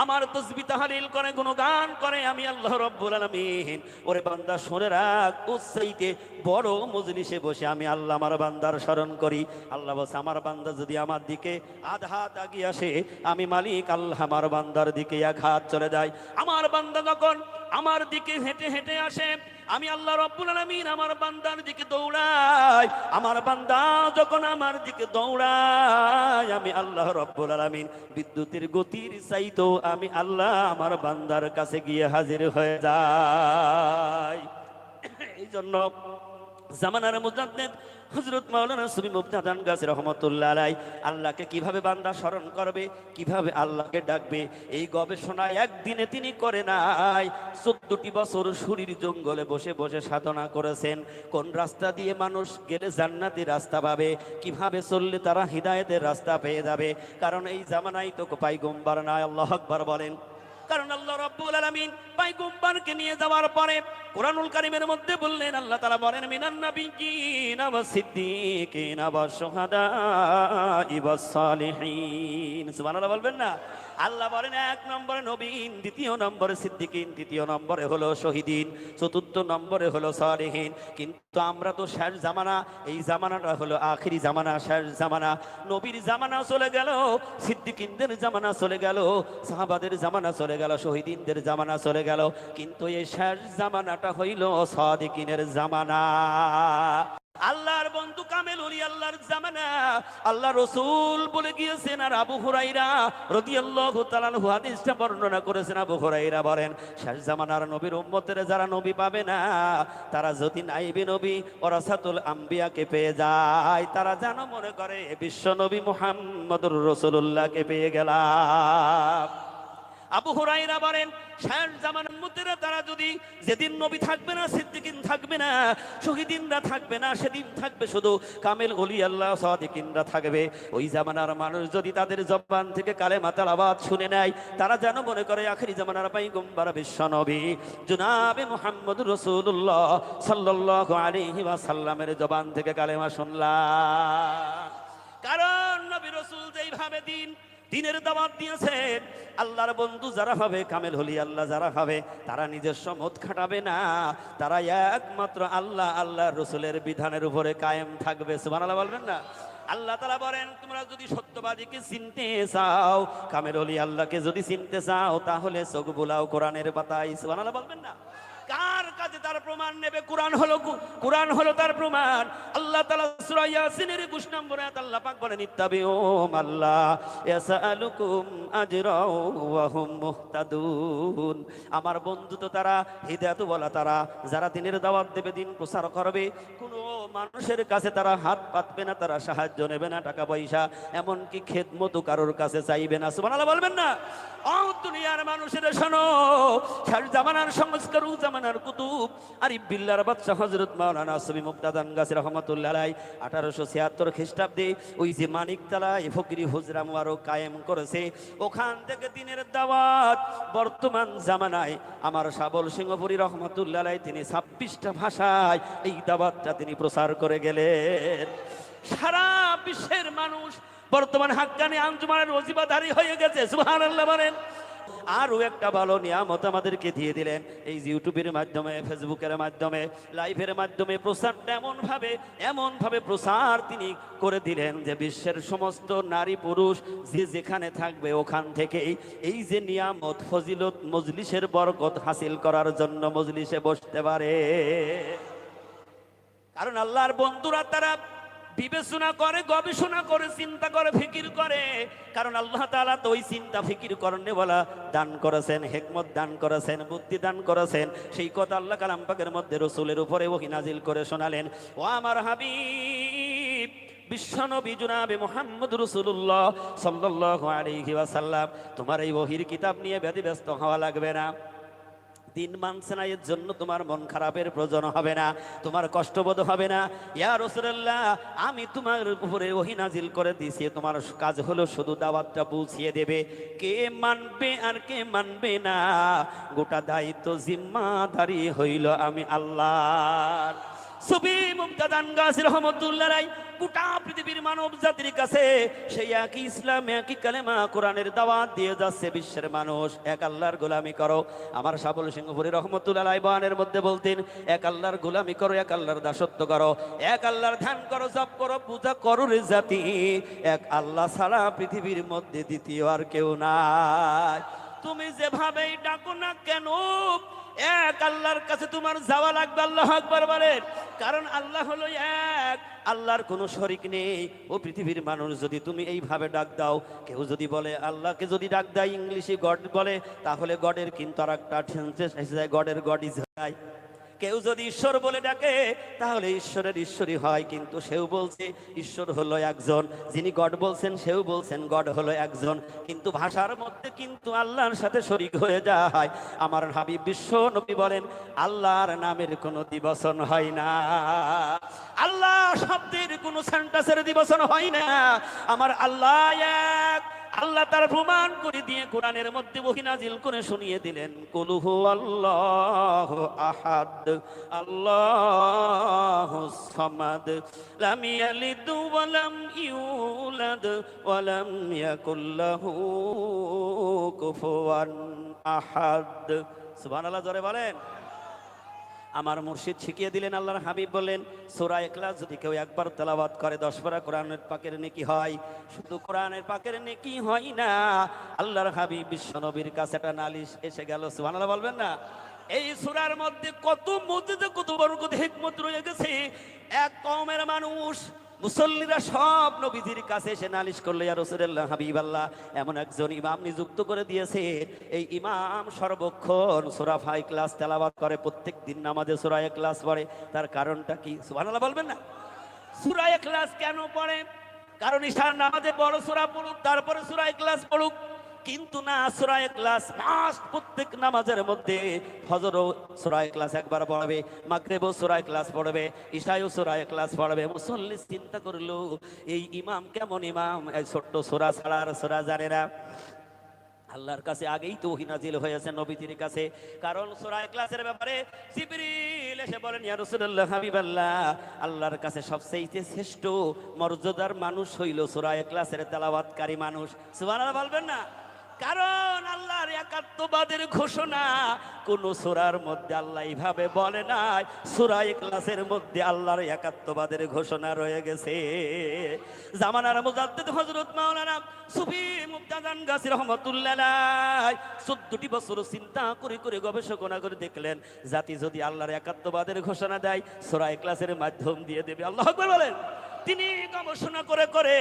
Speaker 1: আমার তাসবিহ তাহলিল করে, গুণগান করে, আমি আল্লাহ রাব্বুল আলামিন, ওরে বান্দা শুনে রাখ, উচ্চাইতে বড় মজলিসে বসে আমি আল্লাহ আমার বান্দার স্মরণ করি। আল্লাহ বলছে, আমার বান্দা যদি আমার দিকে আধ হাত আগিয়ে আসে, আমি মালিক আল্লাহ আমার বান্দার দিকে এক হাত চলে যায়। আমার বান্দা যখন আমার দিকে হেঁটে হেঁটে আসে, আমি আল্লাহ রাব্বুল আলামিন আমার বান্দার দিকে দৌড়াই। আমার বান্দা যখন আমার দিকে দৌড়ায়, আমি আল্লাহ রাব্বুল আলামিন বিদ্যুতের গতির চাইতো আমি আল্লাহ আমার বান্দার কাছে গিয়ে হাজির হয়ে যাই। এই জন্য জামানার মুজাদ্দিদ হযরত মাওলানা সুফি মুফতি হাসান গাজী রহমাতুল্লাহ আলাইহি আল্লাহকে কিভাবে বান্দা স্মরণ করবে, কিভাবে আল্লাহকে ডাকবে, এই গবেষণা একদিনে তিনি করে নাই। 14টি বছর সুরির জঙ্গলে বসে বসে সাধনা করেছেন। কোন রাস্তা দিয়ে মানুষ গেলে জান্নাতি রাস্তা পাবে, কিভাবে চললে তারা হিদায়াতের রাস্তা পেয়ে যাবে। কারণ এই জামানায় তো পয়গম্বর নাই। আল্লাহু আকবার বলেন। কারণ আল্লাহ রাব্বুল আলামিন পয়গম্বরকে নিয়ে যাওয়ার পরে কোরআনুল কারীমের মধ্যে বললেন, আল্লাহ তাআলা বলেন, মিনান নাবিয়্যিনা ওয়াস সিদ্দীকিনা ওয়াশ শুহাদাই ওয়াস সালিহিন। সুবহানাল্লাহ বলবেন না? আল্লাহ বলেন, এক নম্বরে নবীন, দ্বিতীয় নম্বরে সিদ্দিকিন, তৃতীয় নম্বরে হলো শহীদিন, চতুর্থ নম্বরে হলো সালিহিন। কিন্তু আমরা তো শেষ জামানা, এই জামানাটা হলো আখিরি জামানা, শেষ জামানা। নবীর জামানা চলে গেল, সিদ্দিকিনদের জামানা চলে গেল, সাহাবাদের জামানা চলে গেল, শহীদিনদের জামানা চলে গেল। কিন্তু এই শেষ জামানাটা হইল সাদিকিনের জামানা। আল্লাহর বন্ধু কামেল ওলি আল্লাহর জামানা আল্লাহ রসুল বলে গিয়েছেন। আর আবু হুরাইরা রাদিয়াল্লাহু তাআলা আনহু হাদিসটা বর্ণনা করেছেন। আবু হুরাইরা বলেন, শেষ জামানার নবীর উম্মতের যারা নবী পাবে না, তারা যদি নাইবি নবী ওরাসাতুল আম্বিয়াকে পেয়ে যায়, তারা যেন মনে করে বিশ্ব নবী মুহাম্মদুর রাসূলুল্লাহকে পেয়ে গেলাম। আবু হুরাইরা বলেন, শেষ জামানার উম্মতেরা তারা যদি, যেদিন নবী থাকবে না, সিদ্দিকিন থাকবে না, শহীদিনরা থাকবে না, সেদিন থাকবে শুধু কামেল ওলি আল্লাহ সাদিকিনরা থাকবে। ওই জামানার মানুষ যদি তাদের জবান থেকে কালেমা তালাওয়াত শুনে নেয়, তারা যেন মনে করে আখিরি জামানার পয়গম্বর বিশ্ব নবী জনাবে মুহাম্মদুর রাসূলুল্লাহ সাল্লাল্লাহু আলাইহি ওয়াসাল্লামের জবান থেকে কালেমা শুনলাম। কারণ নবী রাসূল যেইভাবে দিনের দাওয়াত দিয়েছেন, আল্লাহর বন্ধু যারা হবে, কামেল হলি আল্লাহ যারা হবে, তারা নিজস্ব মত খাটাবে না, তারা একমাত্র আল্লাহর রসুলের বিধানের উপরে কায়েম থাকবে। সুবহানাল্লাহ বলবেন না? আল্লাহ তাআলা বলেন, তোমরা যদি সত্যবাদীকে চিনতে চাও, কামেল হলি আল্লাহকে যদি চিনতে চাও, তাহলে চোখ বুলাও কোরআনের পাতায়। সুবহানাল্লাহ বলবেন না? কার কাছে তার প্রমাণ নেবে? কোরআন হলো তার প্রমাণ। আল্লাহ তাআলা সূরা ইয়াসিনের 21 নম্বর আয়াত আল্লাহ পাক বলেন, ইত্তাবিউ আল্লাহ ইয়াসআলুকুম আজরাও ওয়া হুম মুহতাদুন। আমার বন্ধু তো তারা, হিদায়াত ওয়ালা তারা, যারা দ্বীনের দাওয়াত দেবে, দ্বীন প্রচার করবে, কোনো মানুষের কাছে তারা হাত পাতবে না, তারা সাহায্য নেবে না, টাকা পয়সা এমনকি খেদমত কারোর কাছে চাইবে না। সুবহানাল্লাহ বলবেন না? ও দুনিয়ার মানুষেরা শোনো, শেষ জামানার সংস্কার, জামানার কুতুব আরিফ বিল্লাহর বাদশা হযরত মাওলানা সুবি মুক্তাদান গাছী রাহমাতুল্লাহ আলাইহি 1876 খ্রিস্টাব্দে ওই যে মানিকতলায় ফকিরি হুজরা মুবারক কায়েম করেছে, ওখান থেকে দ্বীনের দাওয়াত বর্তমান জামানায় আমার শাবল সিংহপুরী রহমাতুল্লাহ আলাইহি তিনি 26টা ভাষায় এই দাওয়াতটা তিনি প্রচার করে গেলেন। সারা বিশ্বের মানুষ বর্তমান হাক্কানি আঞ্জুমানের ওজিফাধারী হয়ে গেছে। সুবহানাল্লাহ বলেন। আরও একটা ভালো নিয়ামত আমাদেরকে দিয়ে দিলেন, এই ইউটিউবের মাধ্যমে, ফেসবুকের মাধ্যমে, লাইভের মাধ্যমে প্রচারটা এমনভাবে প্রচার তিনি করে দিলেন যে বিশ্বের সমস্ত নারী পুরুষ যে যেখানে থাকবে, ওখান থেকেই এই যে নিয়ামত, ফজিলত, মজলিসের বরকত হাসিল করার জন্য মজলিসে বসতে পারে। কারণ আল্লাহর বন্ধুরা তারা বিবেচনা করে, গবেষণা করে, চিন্তা করে, ফিকির করে। কারণ আল্লাহ তাআলা তো ওই চিন্তা ফিকির করনে বলা দান করেছেন, হিকমত দান করেছেন, বুদ্ধি দান করেছেন। সেই কথা আল্লাহ কালাম পাকের মধ্যে রাসূলের উপরে ওহী নাজিল করে শোনালেন। ও আমার হাবিব বিশ্বনবী জনাবে মুহাম্মদ রাসূলুল্লাহ সাল্লাল্লাহু আলাইহি ওয়াসাল্লাম, তোমার এই ওহীর কিতাব নিয়ে ব্যতিব্যস্ত হওয়া লাগবে না। দিন মানছে না, এর জন্য তোমার মন খারাপের প্রয়োজন হবে না, তোমার কষ্টবোধ হবে না। ইয়া রাসূলুল্লাহ, আমি তোমার উপরে ওহী নাজিল করে দিয়েছি, তোমার কাজ হলো শুধু দাওয়াতটা পৌঁছিয়ে দেবে। কে মানবে আর কে মানবে না, গোটা দায়িত্ব জিম্মাদারি হইল আমি আল্লাহর। সুফি মুক্তাদান গাছী রাহমাতুল্লাহ আলাইহি গোটা পৃথিবীর মানব জাতির কাছে সেই একই ইসলাম, একই কালেমা, কোরআনের দাওয়াত দিয়ে যাচ্ছে। বিশ্বের মানুষ এক আল্লাহর গোলামি করো। আমার শাবল সিংহপুরী রহমতুল্লাহ আলাইহি বয়ানের মধ্যে বলতেন, এক আল্লাহর গোলামি করো, এক আল্লাহর দাসত্ব করো, এক আল্লাহর ধ্যান করো, জপ করো, পূজা করো রে জাতি। এক আল্লাহ ছাড়া পৃথিবীর মধ্যে দ্বিতীয় আর কেউ নাই। তুমি যেভাবেই ডাকো না কেন, এক আল্লাহর কাছে তোমার যাওয়া লাগবে। আল্লাহু আকবার বলেন। কারণ আল্লাহ হলো এক, আল্লাহর কোনো শরীক নেই। ও পৃথিবীর মানুষ, যদি তুমি এইভাবে ডাক দাও, কেউ যদি বলে আল্লাহকে যদি ডাক দেয় ইংলিশে গড বলে, তাহলে গডের কিন্তু আর একটা গডের গড ইজ হাই। কেউ যদি ঈশ্বর বলে ডাকে, তাহলে ঈশ্বরের ঈশ্বরই হয়, কিন্তু সেও বলছে ঈশ্বর হলো একজন। যিনি গড বলছেন সেও বলছেন গড হলো একজন, কিন্তু ভাষার মধ্যে কিন্তু আল্লাহর সাথে শরীক হয়ে যায়। আমার হাবিব বিশ্ব নবী বলেন, আল্লাহর নামের কোনো দ্বিবচন হয় না, আল্লাহ শব্দের কোনো সেন্টেন্সের দ্বিবচন হয় না। আমার আল্লাহ এক। আল্লাহ তার প্রমাণ করে দিয়ে কোরআনের মধ্যে ওহী নাজিল করে শুনিয়ে দিলেন, কুল হুয়াল্লাহু আহাদ আল্লাহুস সামাদ লাম ইয়ালিদ ওয়া লাম ইউলাদ ওয়া লাম ইয়াকুল লাহু কুফুয়ান আহাদ। সুবহানাল্লাহ, জোরে বলেন। আমার মুর্শিদ শিখিয়ে দিলেন, আল্লাহর হাবিব বলেন, সূরা ইখলাস যদি কেউ একবার তেলাওয়াত করে 10 পারা কোরআনের পাকের নেকি হয়। শুধু কোরআনের পাকের নেকি হয় না, আল্লাহর হাবিব বিশ্ব নবীর কাছে একটা নালিশ এসে গেল। সুবহানাল্লাহ বলবেন না? এই সূরার মধ্যে কত মুজিজা, কত বরকত, হিকমত রয়ে গেছে। এক কওমের মানুষ মুসল্লিরা সব নবীজির কাছে এসে নালিশ করলো, ইয়া রাসূলুল্লাহ, হাবিবাল্লাহ, এমন একজন ইমাম নিযুক্ত করে দিয়েছে। এই ইমাম সর্বক্ষণ সূরা ইখলাস তেলাওয়াত করে, প্রত্যেক দিন নামাজে সূরা ইখলাস পড়ে। তার কারণটা কি? সুবহানাল্লাহ বলবেন না? সূরা ইখলাস কেন পড়ে? কারণ ঈশার নামাজে বড় সূরা পড়ুক, তারপরে সূরা ইখলাস পড়ুক। কিন্তু না, সূরা ইখলাস মাস্ট প্রত্যেক নামাজের মধ্যে। ফজরও সূরা ইখলাস একবার পড়বে, মাগরিবও সূরা ইখলাস পড়বে, ঈশায়ও সূরা ইখলাস পড়বে। মুসল্লি চিন্তা করলো, এই ইমাম কেমন ইমাম, এই ছোট্ট সূরা ছাড়া আর সূরা জানে না। আল্লাহর কাছে আগেই তো ওহী নাজিল হয়েছে নবীজির কাছে। কারণ সূরা ইখলাসের ব্যাপারে জিবরিল এসে বলেন, ইয়া রাসূলুল্লাহ, হাবিবাল্লাহ, আল্লাহর কাছে সবচেয়ে শ্রেষ্ঠ মর্যাদার মানুষ হইল সূরা ইখলাসের তেলাওয়াতকারী মানুষ। সুবহানাল্লাহ বলবেন না? কারণ আল্লাহর একাত্মবাদের ঘোষণা কোন সূরার মধ্যে আল্লাহ এইভাবে বলে নাই। সূরা ইখলাসের মধ্যে আল্লাহর একাত্মবাদের ঘোষণা রয়ে গেছে। জামানার মুজাদ্দিদ হযরত মাওলানা সুফি মুক্তাদান গাছী রহমাতুল্লাহ আলাইহি 14টি বছর চিন্তা করে করে গবেষণা করে দেখলেন, জাতি যদি আল্লাহর একাত্মবাদের ঘোষণা দেয়, সূরা ইখলাসের মাধ্যম দিয়ে দেবে। আল্লাহু আকবার বলেন। তিনি গবেষণা করে করে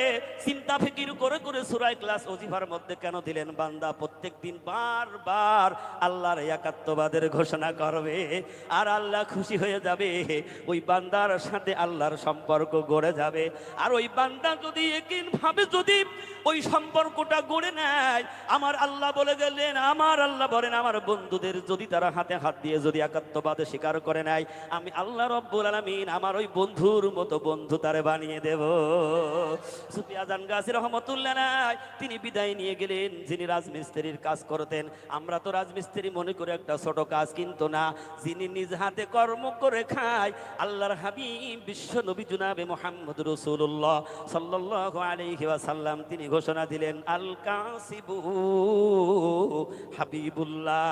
Speaker 1: চিন্তা ফিকির করে করে সূরা ইখলাস ওজিফার মধ্যে কেন দিলেন? বান্দা প্রত্যেকদিন বারবার আল্লাহর একাত্মবাদের ঘোষণা করবে, আর আল্লাহ খুশি হয়ে যাবে। ওই বান্দার সাথে আল্লাহর সম্পর্ক গড়ে যাবে। আর ওই বান্দা যদি একইভাবে যদি ওই সম্পর্কটা গড়ে নেয়, আমার আল্লাহ বলে গেলেন, আমার আল্লাহ বলেন, আমার বন্ধুদের যদি তারা হাতে হাত দিয়ে যদি একাত্মবাদ স্বীকার করে নেয়, আমি আল্লাহ রব্বুল আলামিন আমার ওই বন্ধুর মতো বন্ধু তারে বানিয়ে দেব। সুফি আজান গাছী রহমাতুল্লাহ আলাইহি তিনি বিদায় নিয়ে গেলেন। যিনি রাজমিস্ত্রির কাজ করতেন, আমরা তো রাজমিস্ত্রি মনে করে একটা ছোট কাজ, কিন্তু না, যিনি নিজ হাতে কর্ম করে খায়, আল্লাহর হাবিব বিশ্ব নবী জনাবে মুহাম্মদ রাসূলুল্লাহ সাল্লাল্লাহু আলাইহি ওয়াসাল্লাম তিনি ঘোষণা দিলেন, আল কাসিবু হাবিবুল্লাহ।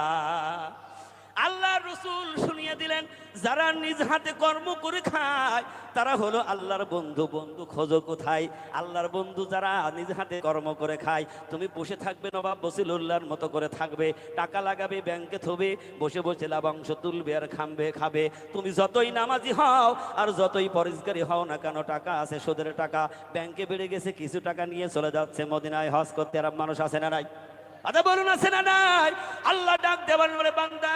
Speaker 1: আল্লাহর রাসূল শুনিয়ে দিলেন, যারা নিজ হাতে কর্ম করে খায় তারা হলো আল্লাহর বন্ধু। বন্ধু খোঁজো কোথায়? আল্লাহর বন্ধু যারা নিজ হাতে কর্ম করে খায়। তুমি বসে থাকবে নবাব বসিরুল্লাহর মতো করে থাকবে, টাকা লাগাবে, ব্যাংকে থবে, বসে বসে লাভাংশ তুলবে আর খাবে। তুমি যতই নামাজি হও আর যতই পরিষ্কারী হও না কেন, টাকা আছে, সুদের টাকা, ব্যাংকে বেড়ে গেছে, কিছু টাকা নিয়ে চলে যাচ্ছে মদিনায় হজ করতে। আর মানুষ আছে না নাই? আচ্ছা বলুন, আছে না নাই? আল্লাহ ডাক দেবেন, বলে, বান্দা,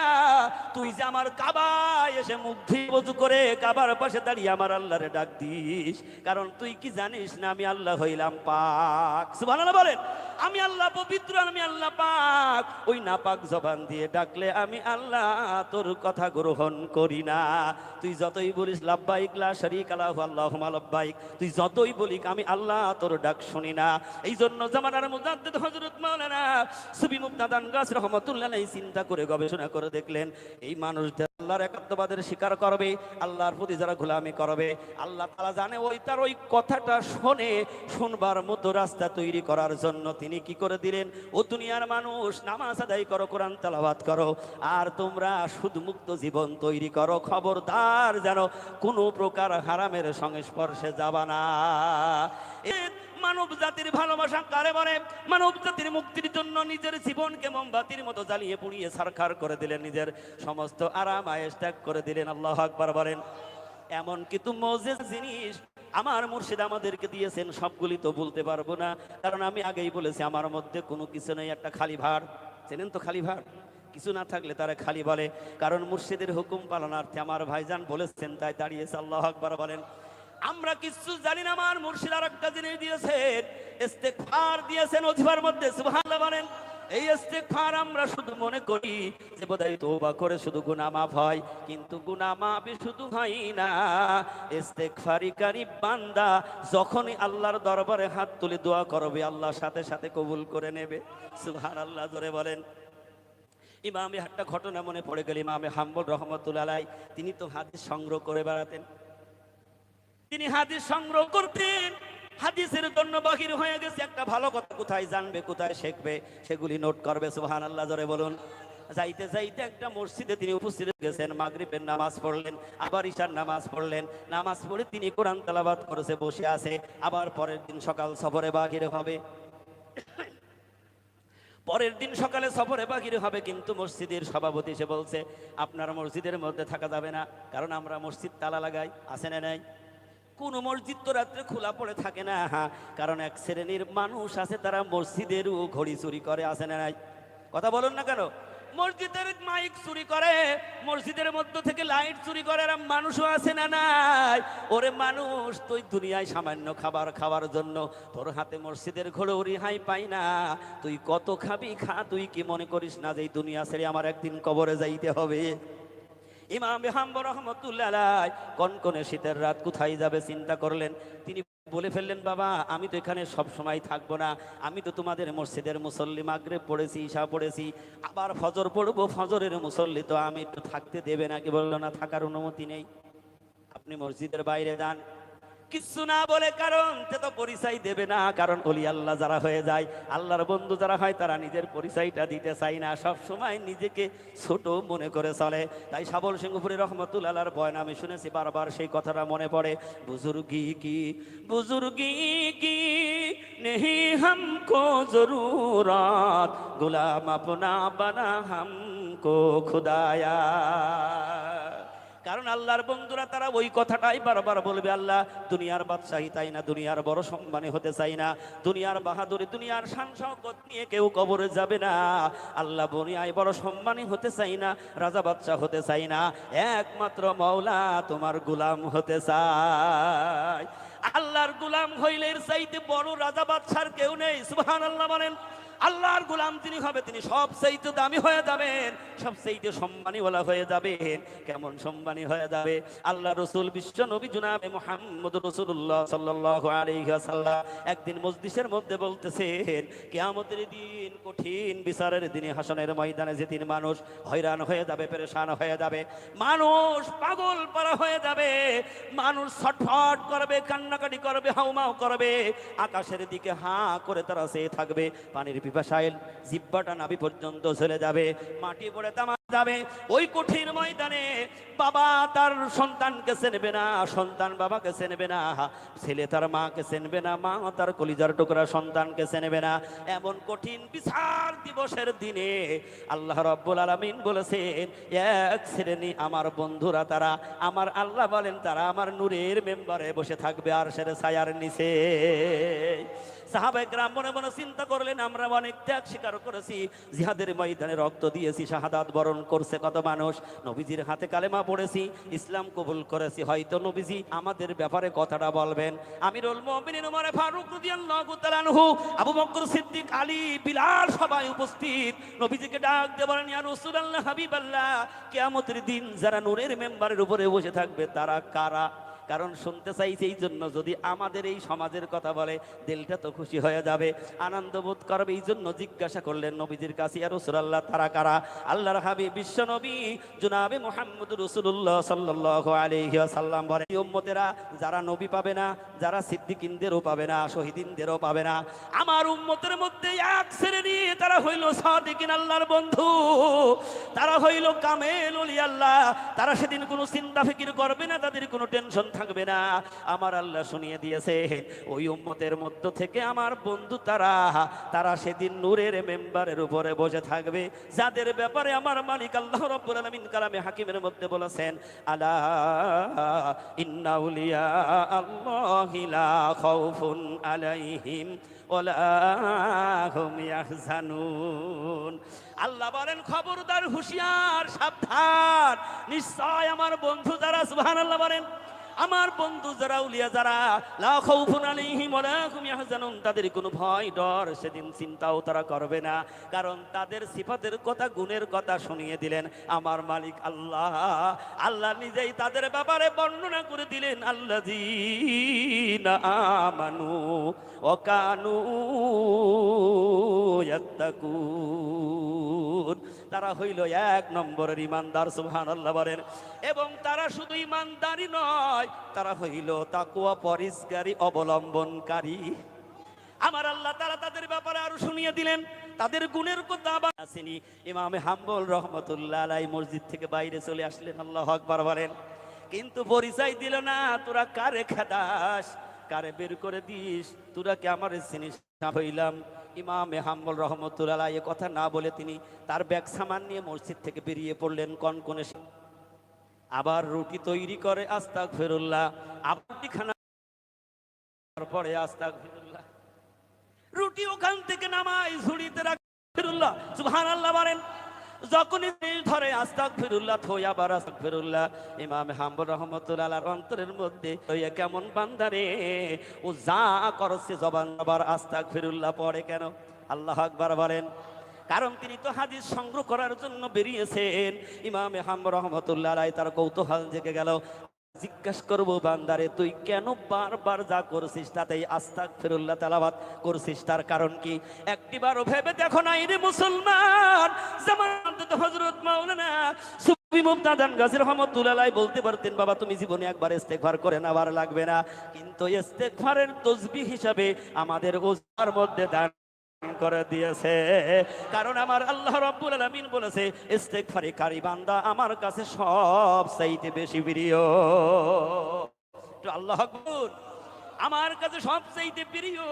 Speaker 1: তুই যে আমার কাবায় এসে মুখ ধুয়ে ওযু করে কাবার পাশে দাঁড়িয়ে আমার আল্লাহরে ডাক দিস, কারণ তুই কি জানিস না আমি আল্লাহ হইলাম পাক? সুবহানাল্লাহ বলেন। আমি আল্লাহ পবিত্র, আমি আল্লাহ পাক। ওই নাপাক জবান দিয়ে ডাকলে আমি আল্লাহ তোর কথা গ্রহণ করি না। তুই যতই বলিস লাব্বাইক লা শারীকা লাহু আল্লাহুম্মা লাব্বাইক, তুই যতই বলিস আমি আল্লাহ তোর ডাক শুনি না। এই জন্য জামানার মুজাদ্দিদ হযরত মাওলানা সুফি মুক্তাদান গাছী রহমাতুল্লাহ আলাইহি চিন্তা করে গবেষণা করে দেখলেন, এই মানুষদের আল্লাহর একাত্মবাদের স্বীকার করবে, আল্লাহর প্রতি যারা গোলামি করবে, আল্লাহ তাআলা জানে ওই তার ওই কথাটা শুনবার মতো রাস্তা তৈরি করার জন্য তিনি কি করে দিলেন, ও দুনিয়ার মানুষ, নামাজ আদায় করো, কোরআন তেলাওয়াত করো, আর তোমরা সুদমুক্ত জীবন তৈরি করো। খবরদার যেন কোনো প্রকার হারামের সংস্পর্শে যাবা না। মানব জাতির ভালোবাসা কারে বলে? মানব জাতির মুক্তির জন্য নিজের জীবনকে মোমবাতির মতো জ্বালিয়ে পুড়িয়ে ছারখার করে দিলেন, নিজের সমস্ত আরাম আয়েশ ত্যাগ করে দিলেন। আল্লাহু আকবার বলেন। এমন কিন্তু মৌজিজ জিনিস আমার মুর্শিদ আমাদেরকে দিয়েছেন, সবগুলি তো বলতে পারবো না, কারণ আমি আগেই বলেছি আমার মধ্যে কোনো কিছু নেই, একটা খালি ভার। চেনেন তো খালি ভার? কিছু না থাকলে তারা খালি বলে, কারণ মুর্শিদের হুকুম পালনার্থে আমার ভাইজান বলেছেন, তাই দাঁড়িয়েছে। আল্লাহু আকবার বলেন। আমরা কিছু জানি না, আমার মুর্শিদ আর একটা জিনিস দিয়েছেন, ইস্তেগফার দিয়েছেন ওজিফার মধ্যে। সুবহানাল্লাহ বলেন। এই ইস্তেগফার আমরা শুধু মনে করি যে বোধহয় তওবা করে শুধু গুনাহ মাফ হয়, কিন্তু গুনাহ মাফ শুধু হয় না। ইস্তেগফারিকারী বান্দা যখনই আল্লাহর দরবারে হাত তুলে দোয়া করবে, আল্লাহ সাথে সাথে কবুল করে নেবে। সুবহানাল্লাহ জোরে বলেন। ইমামে একটা ঘটনা মনে পড়ে গেল, ইমামে হাম্বল রহমাতুল্লাহ আলাইহি তিনি তো হাদিস সংগ্রহ করে বেড়াতেন। তিনি হাদিস সংগ্রহ করতেন, হাদিসের জন্য বাহির হয়ে গেছে। একটা ভালো কথা কোথায় জানবে, কোথায় শিখবে, সেগুলি নোট করবে। সুবহানাল্লাহ জোরে বলুন। যাইতে যাইতে একটা মসজিদে তিনি উপস্থিত গেছেন, মাগরিবের নামাজ পড়লেন, আবার ঈশার নামাজ পড়লেন। নামাজ পড়ে তিনি কোরআন তেলাওয়াত করেছে, বসে আছে। আবার পরের দিন সকাল সফরে বাহির হবে। পরের দিন সকালে সফরে বাহির হবে, কিন্তু মসজিদের সভাপতি এসে বলছে আপনার মসজিদের মধ্যে থাকা যাবে না, কারণ আমরা মসজিদ তালা লাগাই। আছে না নাই? কোন মসজিদ তো রাত্রে খোলা পড়ে থাকে না, কারণ এক শ্রেণীর মানুষ আছে তারা মসজিদেরও ঘড়ি চুরি করে। আছে না নাই? কথা বলুন না কেন? মসজিদের মাইক চুরি করে, মসজিদের মধ্য থেকে লাইট চুরি করে, আর মানুষও আছে না নাই? ওরে মানুষ, তুই দুনিয়ায় সামান্য খাবার খাওয়ার জন্য তোর হাতে মসজিদের ঘরে রেহাই পাই না, তুই কত খাবি খা, তুই কি মনে করিস না যে এই দুনিয়া ছেড়ে আমার একদিন কবরে যাইতে হবে? ইমাম হাম্বল রহমতুল্লাহ আলাইহি কনকনে শীতের রাত কোথায় যাবে চিন্তা করলেন। তিনি বলে ফেললেন বাবা, আমি তো এখানে সব সময় থাকবো না, আমি তো তোমাদের মসজিদের মুসল্লি, মাগরিব পড়েছি, ঈশা পড়েছি, আবার ফজর পড়বো, ফজরের মুসল্লি, তো আমি একটু থাকতে দেবে নাকি? বললো না, থাকার অনুমতি নেই, আপনি মসজিদের বাইরে যান। কিছু না বলে, কারণ সে তো পরিচয় দেবে না, কারণ ওলি আল্লাহ যারা হয়ে যায়, আল্লাহর বন্ধু যারা হয়, তারা নিজের পরিচয়টা দিতে চায় না, সব সময় নিজেকে ছোট মনে করে চলে। তাই শাবল সিংহপুরী রহমতুল্লাহ আলাইহির বয়ান আমি শুনেছি, বারবার সেই কথাটা মনে পড়ে, বুজুর্গি কি নেহি হামকো জরুরত, গুলাম আপনা বানা হামকো খুদায়া। কারণ আল্লাহর বন্ধুরা তারা ওই কথাটাই বারবার বলবে, আল্লাহ দুনিয়ার বাদশাহী তাই না, দুনিয়ার বড় সম্মানী হতে চাই না, দুনিয়ার বাহাদুরি, দুনিয়ার শান শওকত নিয়ে কেউ কবরে যাবে না, আল্লাহ দুনিয়ায় বড় সম্মানী হতে চাই না, রাজা বাদশাহ হতে চাই না, একমাত্র মওলা তোমার গোলাম হতে চাই। আল্লাহর গোলাম হইলে এর চাইতে বড় রাজা বাদশার কেউ নেই। সুবহানাল্লাহ বলেন। আল্লাহর গোলাম তিনি হবে, তিনি সবচেয়ে দামি হয়ে যাবেন, সবচেয়ে সম্মানীওয়ালা হয়ে যাবেন। কেমন সম্মানী হয়ে যাবে? আল্লাহ রসুল বিশ্ব নবী জনাবে মুহাম্মদ রাসূলুল্লাহ সাল্লাল্লাহু আলাইহি ওয়াসাল্লাম একদিন মজলিসের মধ্যে বলতেছেন, কিয়ামতের দিন, কঠিন বিচারের দিনে, হাসনের ময়দানে যেদিন মানুষ হয়রান হয়ে যাবে, পেরেশান হয়ে যাবে, মানুষ পাগল পারা হয়ে যাবে, মানুষ ছটফট করবে, কান্নাকাটি করবে, হাউমাউ করবে, আকাশের দিকে হাঁ করে তারা চেয়ে থাকবে, পানির পিপাসায় জিহ্বাটা নাভি পর্যন্ত চলে যাবে, মাটি পড়ে তামা যাবে। ওই কঠিন ময়দানে বাবা তার সন্তানকে চেনবে না, সন্তান বাবাকে চেনবে না, ছেলে তার মাকে চেনবে না, মা তার কলিজার টুকরা সন্তানকে চেনবে না। এমন কঠিন বিচার দিবসের দিনে আল্লাহ রাব্বুল আলামিন বলেছেন, এক শ্রেণী আমার বন্ধুরা, তারা আমার আল্লাহ বলেন, তারা আমার নূরের মেম্বারে বসে থাকবে আরশের ছায়ার নিচে। সাহাবায়ে কেরাম মনে মনে চিন্তা করলেন, আমরা অনেক ত্যাগ স্বীকার করেছি, জিহাদের ময়দানে রক্ত দিয়েছি, শাহাদাত বরণ করছে কত মানুষ, নবীজির হাতে কালেমা পড়েছি, ইসলাম কবুল করেছি, হয়তো নবীজি আমাদের ব্যাপারে কথাটা বলবেন। আমিরুল মুমিনিন ওমর ফারুক রাদিয়াল্লাহু তাআলা আনহু, আবু বকর সিদ্দিক, আলী, বিলাল সবাই উপস্থিত। নবীজিকে ডাক দিয়ে বলেন, ইয়া রাসূলুল্লাহ, হাবিবাল্লাহ, কিয়ামতের দিন যারা নূরের মেম্বারের উপরে বসে থাকবে তারা কারা? কারণ শুনতে চাইছে, এই জন্য যদি আমাদের এই সমাজের কথা বলে দিলটা তো খুশি হয়ে যাবে, আনন্দ বোধ করবে, এই জন্য জিজ্ঞাসা করলেন নবীজির কাছে, ইয়া রাসূলুল্লাহ, তারা কারা? আল্লাহর হাবিব বিশ্ব নবী জনাবে মুহাম্মদ রাসূলুল্লাহ সাল্লাল্লাহু আলাইহি ওয়াসাল্লাম বলেন, এই উম্মতেরা যারা নবী পাবে না, যারা সিদ্দিকিনদেরও পাবে না, শহীদিনদেরও পাবে না, আমার উম্মতের মধ্যে এক শ্রেণী, তারা হইল সাদিকিন, আল্লাহর বন্ধু, তারা হইল কামেল ওলি আল্লাহ, তারা সেদিন কোনো চিন্তা ফিকির করবে না, তাদের কোনো টেনশন থাকবে না। আমার আল্লাহ শুনিয়ে দিয়েছে, ওই উম্মতের মধ্য থেকে আমার বন্ধু তারা, তারা সেদিন নূরের মেম্বারের উপরে বসে থাকবে, যাদের ব্যাপারে আমার মালিক আল্লাহ রাব্বুল আলামিন কালামে হাকিমের মধ্যে বলেছেন, আলা ইন্না আউলিয়া আল্লাহি লা খাউফুন আলাইহিম ওয়ালা হুম ইয়াহজানুন। আল্লাহ বলেন, খবরদার, হুঁশিয়ার, সাবধান, নিশ্চয় আমার বন্ধু যারা, সুবহানাল্লাহ বলেন, আমার বন্ধু যারা, উলিয়া যারা, লা খাউফুন আলাইহিম ওয়ালা হুম ইয়াহজানুন, তাদের কোনো ভয় ডর সেদিন চিন্তাও তারা করবে না, কারণ তাদের সিফাতের কথা, গুণের কথা শুনিয়ে দিলেন আমার মালিক আল্লাহ। আল্লাহ নিজেই তাদের ব্যাপারে বর্ণনা করে দিলেন, আল্লাযীনা আমানু ওয়া কানু ইয়াত্তাকুন, তারা হইল এক নম্বরের ইমানদার, সুবহানাল্লাহ বলেন, এবং তারা শুধু ইমানদারই নয়, তারা হইল তাকওয়া পরিষ্কারী, অবলম্বনকারী। আমার আল্লাহ তারা তাদের ব্যাপারে আরো শুনিয়ে দিলেন, তাদের গুণের কথা আবার আসেনি। ইমামে হাম্বল রহমতুল্লাহ আলাইহি মসজিদ থেকে বাইরে চলে আসলেন, আল্লাহু আকবার বলেন, কিন্তু পরিচয় দিল না, তোরা কারে খেদাস, কারে বের করে দিস, তোরা কি আমার চিনিস না হইলাম। ইমামে হাম্বল রহমতুল্লাহ এ কথা না বলে তিনি তার ব্যাগ সামান নিয়ে মসজিদ থেকে বেরিয়ে পড়লেন কনকনে। আবার রুটি তৈরি করে আস্তাগফিরুল্লাহ, আবার খানা পরে আস্তাগফিরুল্লাহ, রুটি ওখান থেকে নামাই ঝুড়িতে রাখ, আস্তাগফিরুল্লাহ সুবহানাল্লাহ বলেন। যখনই ধরে আস্তাগফিরুল্লাহ থই আবার আস্তাগফিরুল্লাহ। ইমাম হাম্বল রহমতুল্লাহর অন্তরের মধ্যে ওই কেমন বান্দারে, ও যা করছে জবান আবার আস্তাগফিরুল্লাহ পড়ে কেন? আল্লাহু আকবার বলেন। কারণ তিনি তো হাদিস সংগ্রহ করার জন্য বেরিয়েছেন। ইমাম হাম্বল রহমতুল্লাহ তার কৌতূহল জেগে গেল। জিজ্ঞাসা করবো, বান্দারে তুই কেন বারবার যা করছিস তাতেই আস্তাগফিরুল্লাহ তেলাওয়াত করছিস, তার কারণ কি? একটিবারও ভেবে দেখো নাই রে মুসলমান? জামানত হযরত মাওলানা সুফি মুফতাদান গাজী রহমাতুল্লাহ বলতে পারতেন, বাবা তুমি জীবনে একবার ইস্তেগফার করে নেওয়ার লাগবে না, কিন্তু ইস্তেগফারের তাসবিহ হিসাবে আমাদের ওজমার মধ্যে দান করে দিয়েছে। কারণ আমার আল্লাহ রাব্বুল আলামিন বলেছে, ইস্তেগফারকারী বান্দা আমার কাছে সবচাইতে বেশি প্রিয়। আল্লাহু আকবার। আমার কাছে সবচাইতে প্রিয়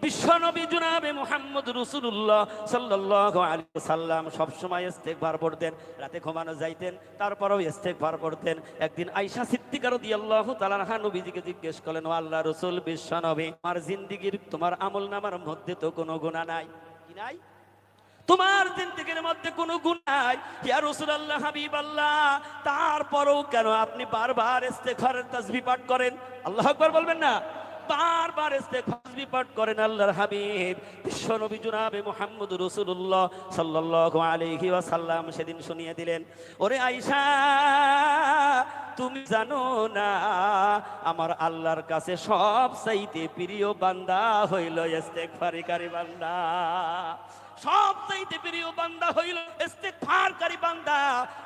Speaker 1: বিশ্বনবী জনাবে মুহাম্মদ রাসূলুল্লাহ সাল্লাল্লাহু আলাইহি ওয়াসাল্লাম সবসময় ইস্তেগফার পড়তেন, রাতে ঘুমানো যাইতেন তারপরেও ইস্তেগফার পড়তেন। একদিন আয়েশা সিদ্দিকা রাদিয়াল্লাহু তাআলা আনহা নবীজিকে জিজ্ঞেস করলেন, ও আল্লাহর রাসূল বিশ্বনবী, আমার জিন্দেগীর তোমার আমলনামার মধ্যে তো কোনো গুনাহ নাই, কি নাই? তোমার জিন্দেগীর মধ্যে কোনো গুনাহ নাই ইয়া রাসূলুল্লাহ হাবিবাল্লাহ, তারপরেও কেন আপনি বারবার ইস্তেগফারের তাসবিহ পাঠ করেন? আল্লাহু আকবার বলবেন না? বারবার ইস্তেগফার পাঠ করেন আল্লাহর হাবিব বিশ্বনবী জনাবে মুহাম্মদ রাসূলুল্লাহ সাল্লাল্লাহু আলাইহি ওয়াসাল্লাম সেদিন শুনিয়ে দিলেন, ওরে আয়েশা তুমি জানো না আমার আল্লাহর কাছে সবচাইতে প্রিয় বান্দা হইল ইস্তেগফারকারী বান্দা। সবচাইতে প্রিয় বান্দা হইল ইস্তেগফারকারী বান্দা।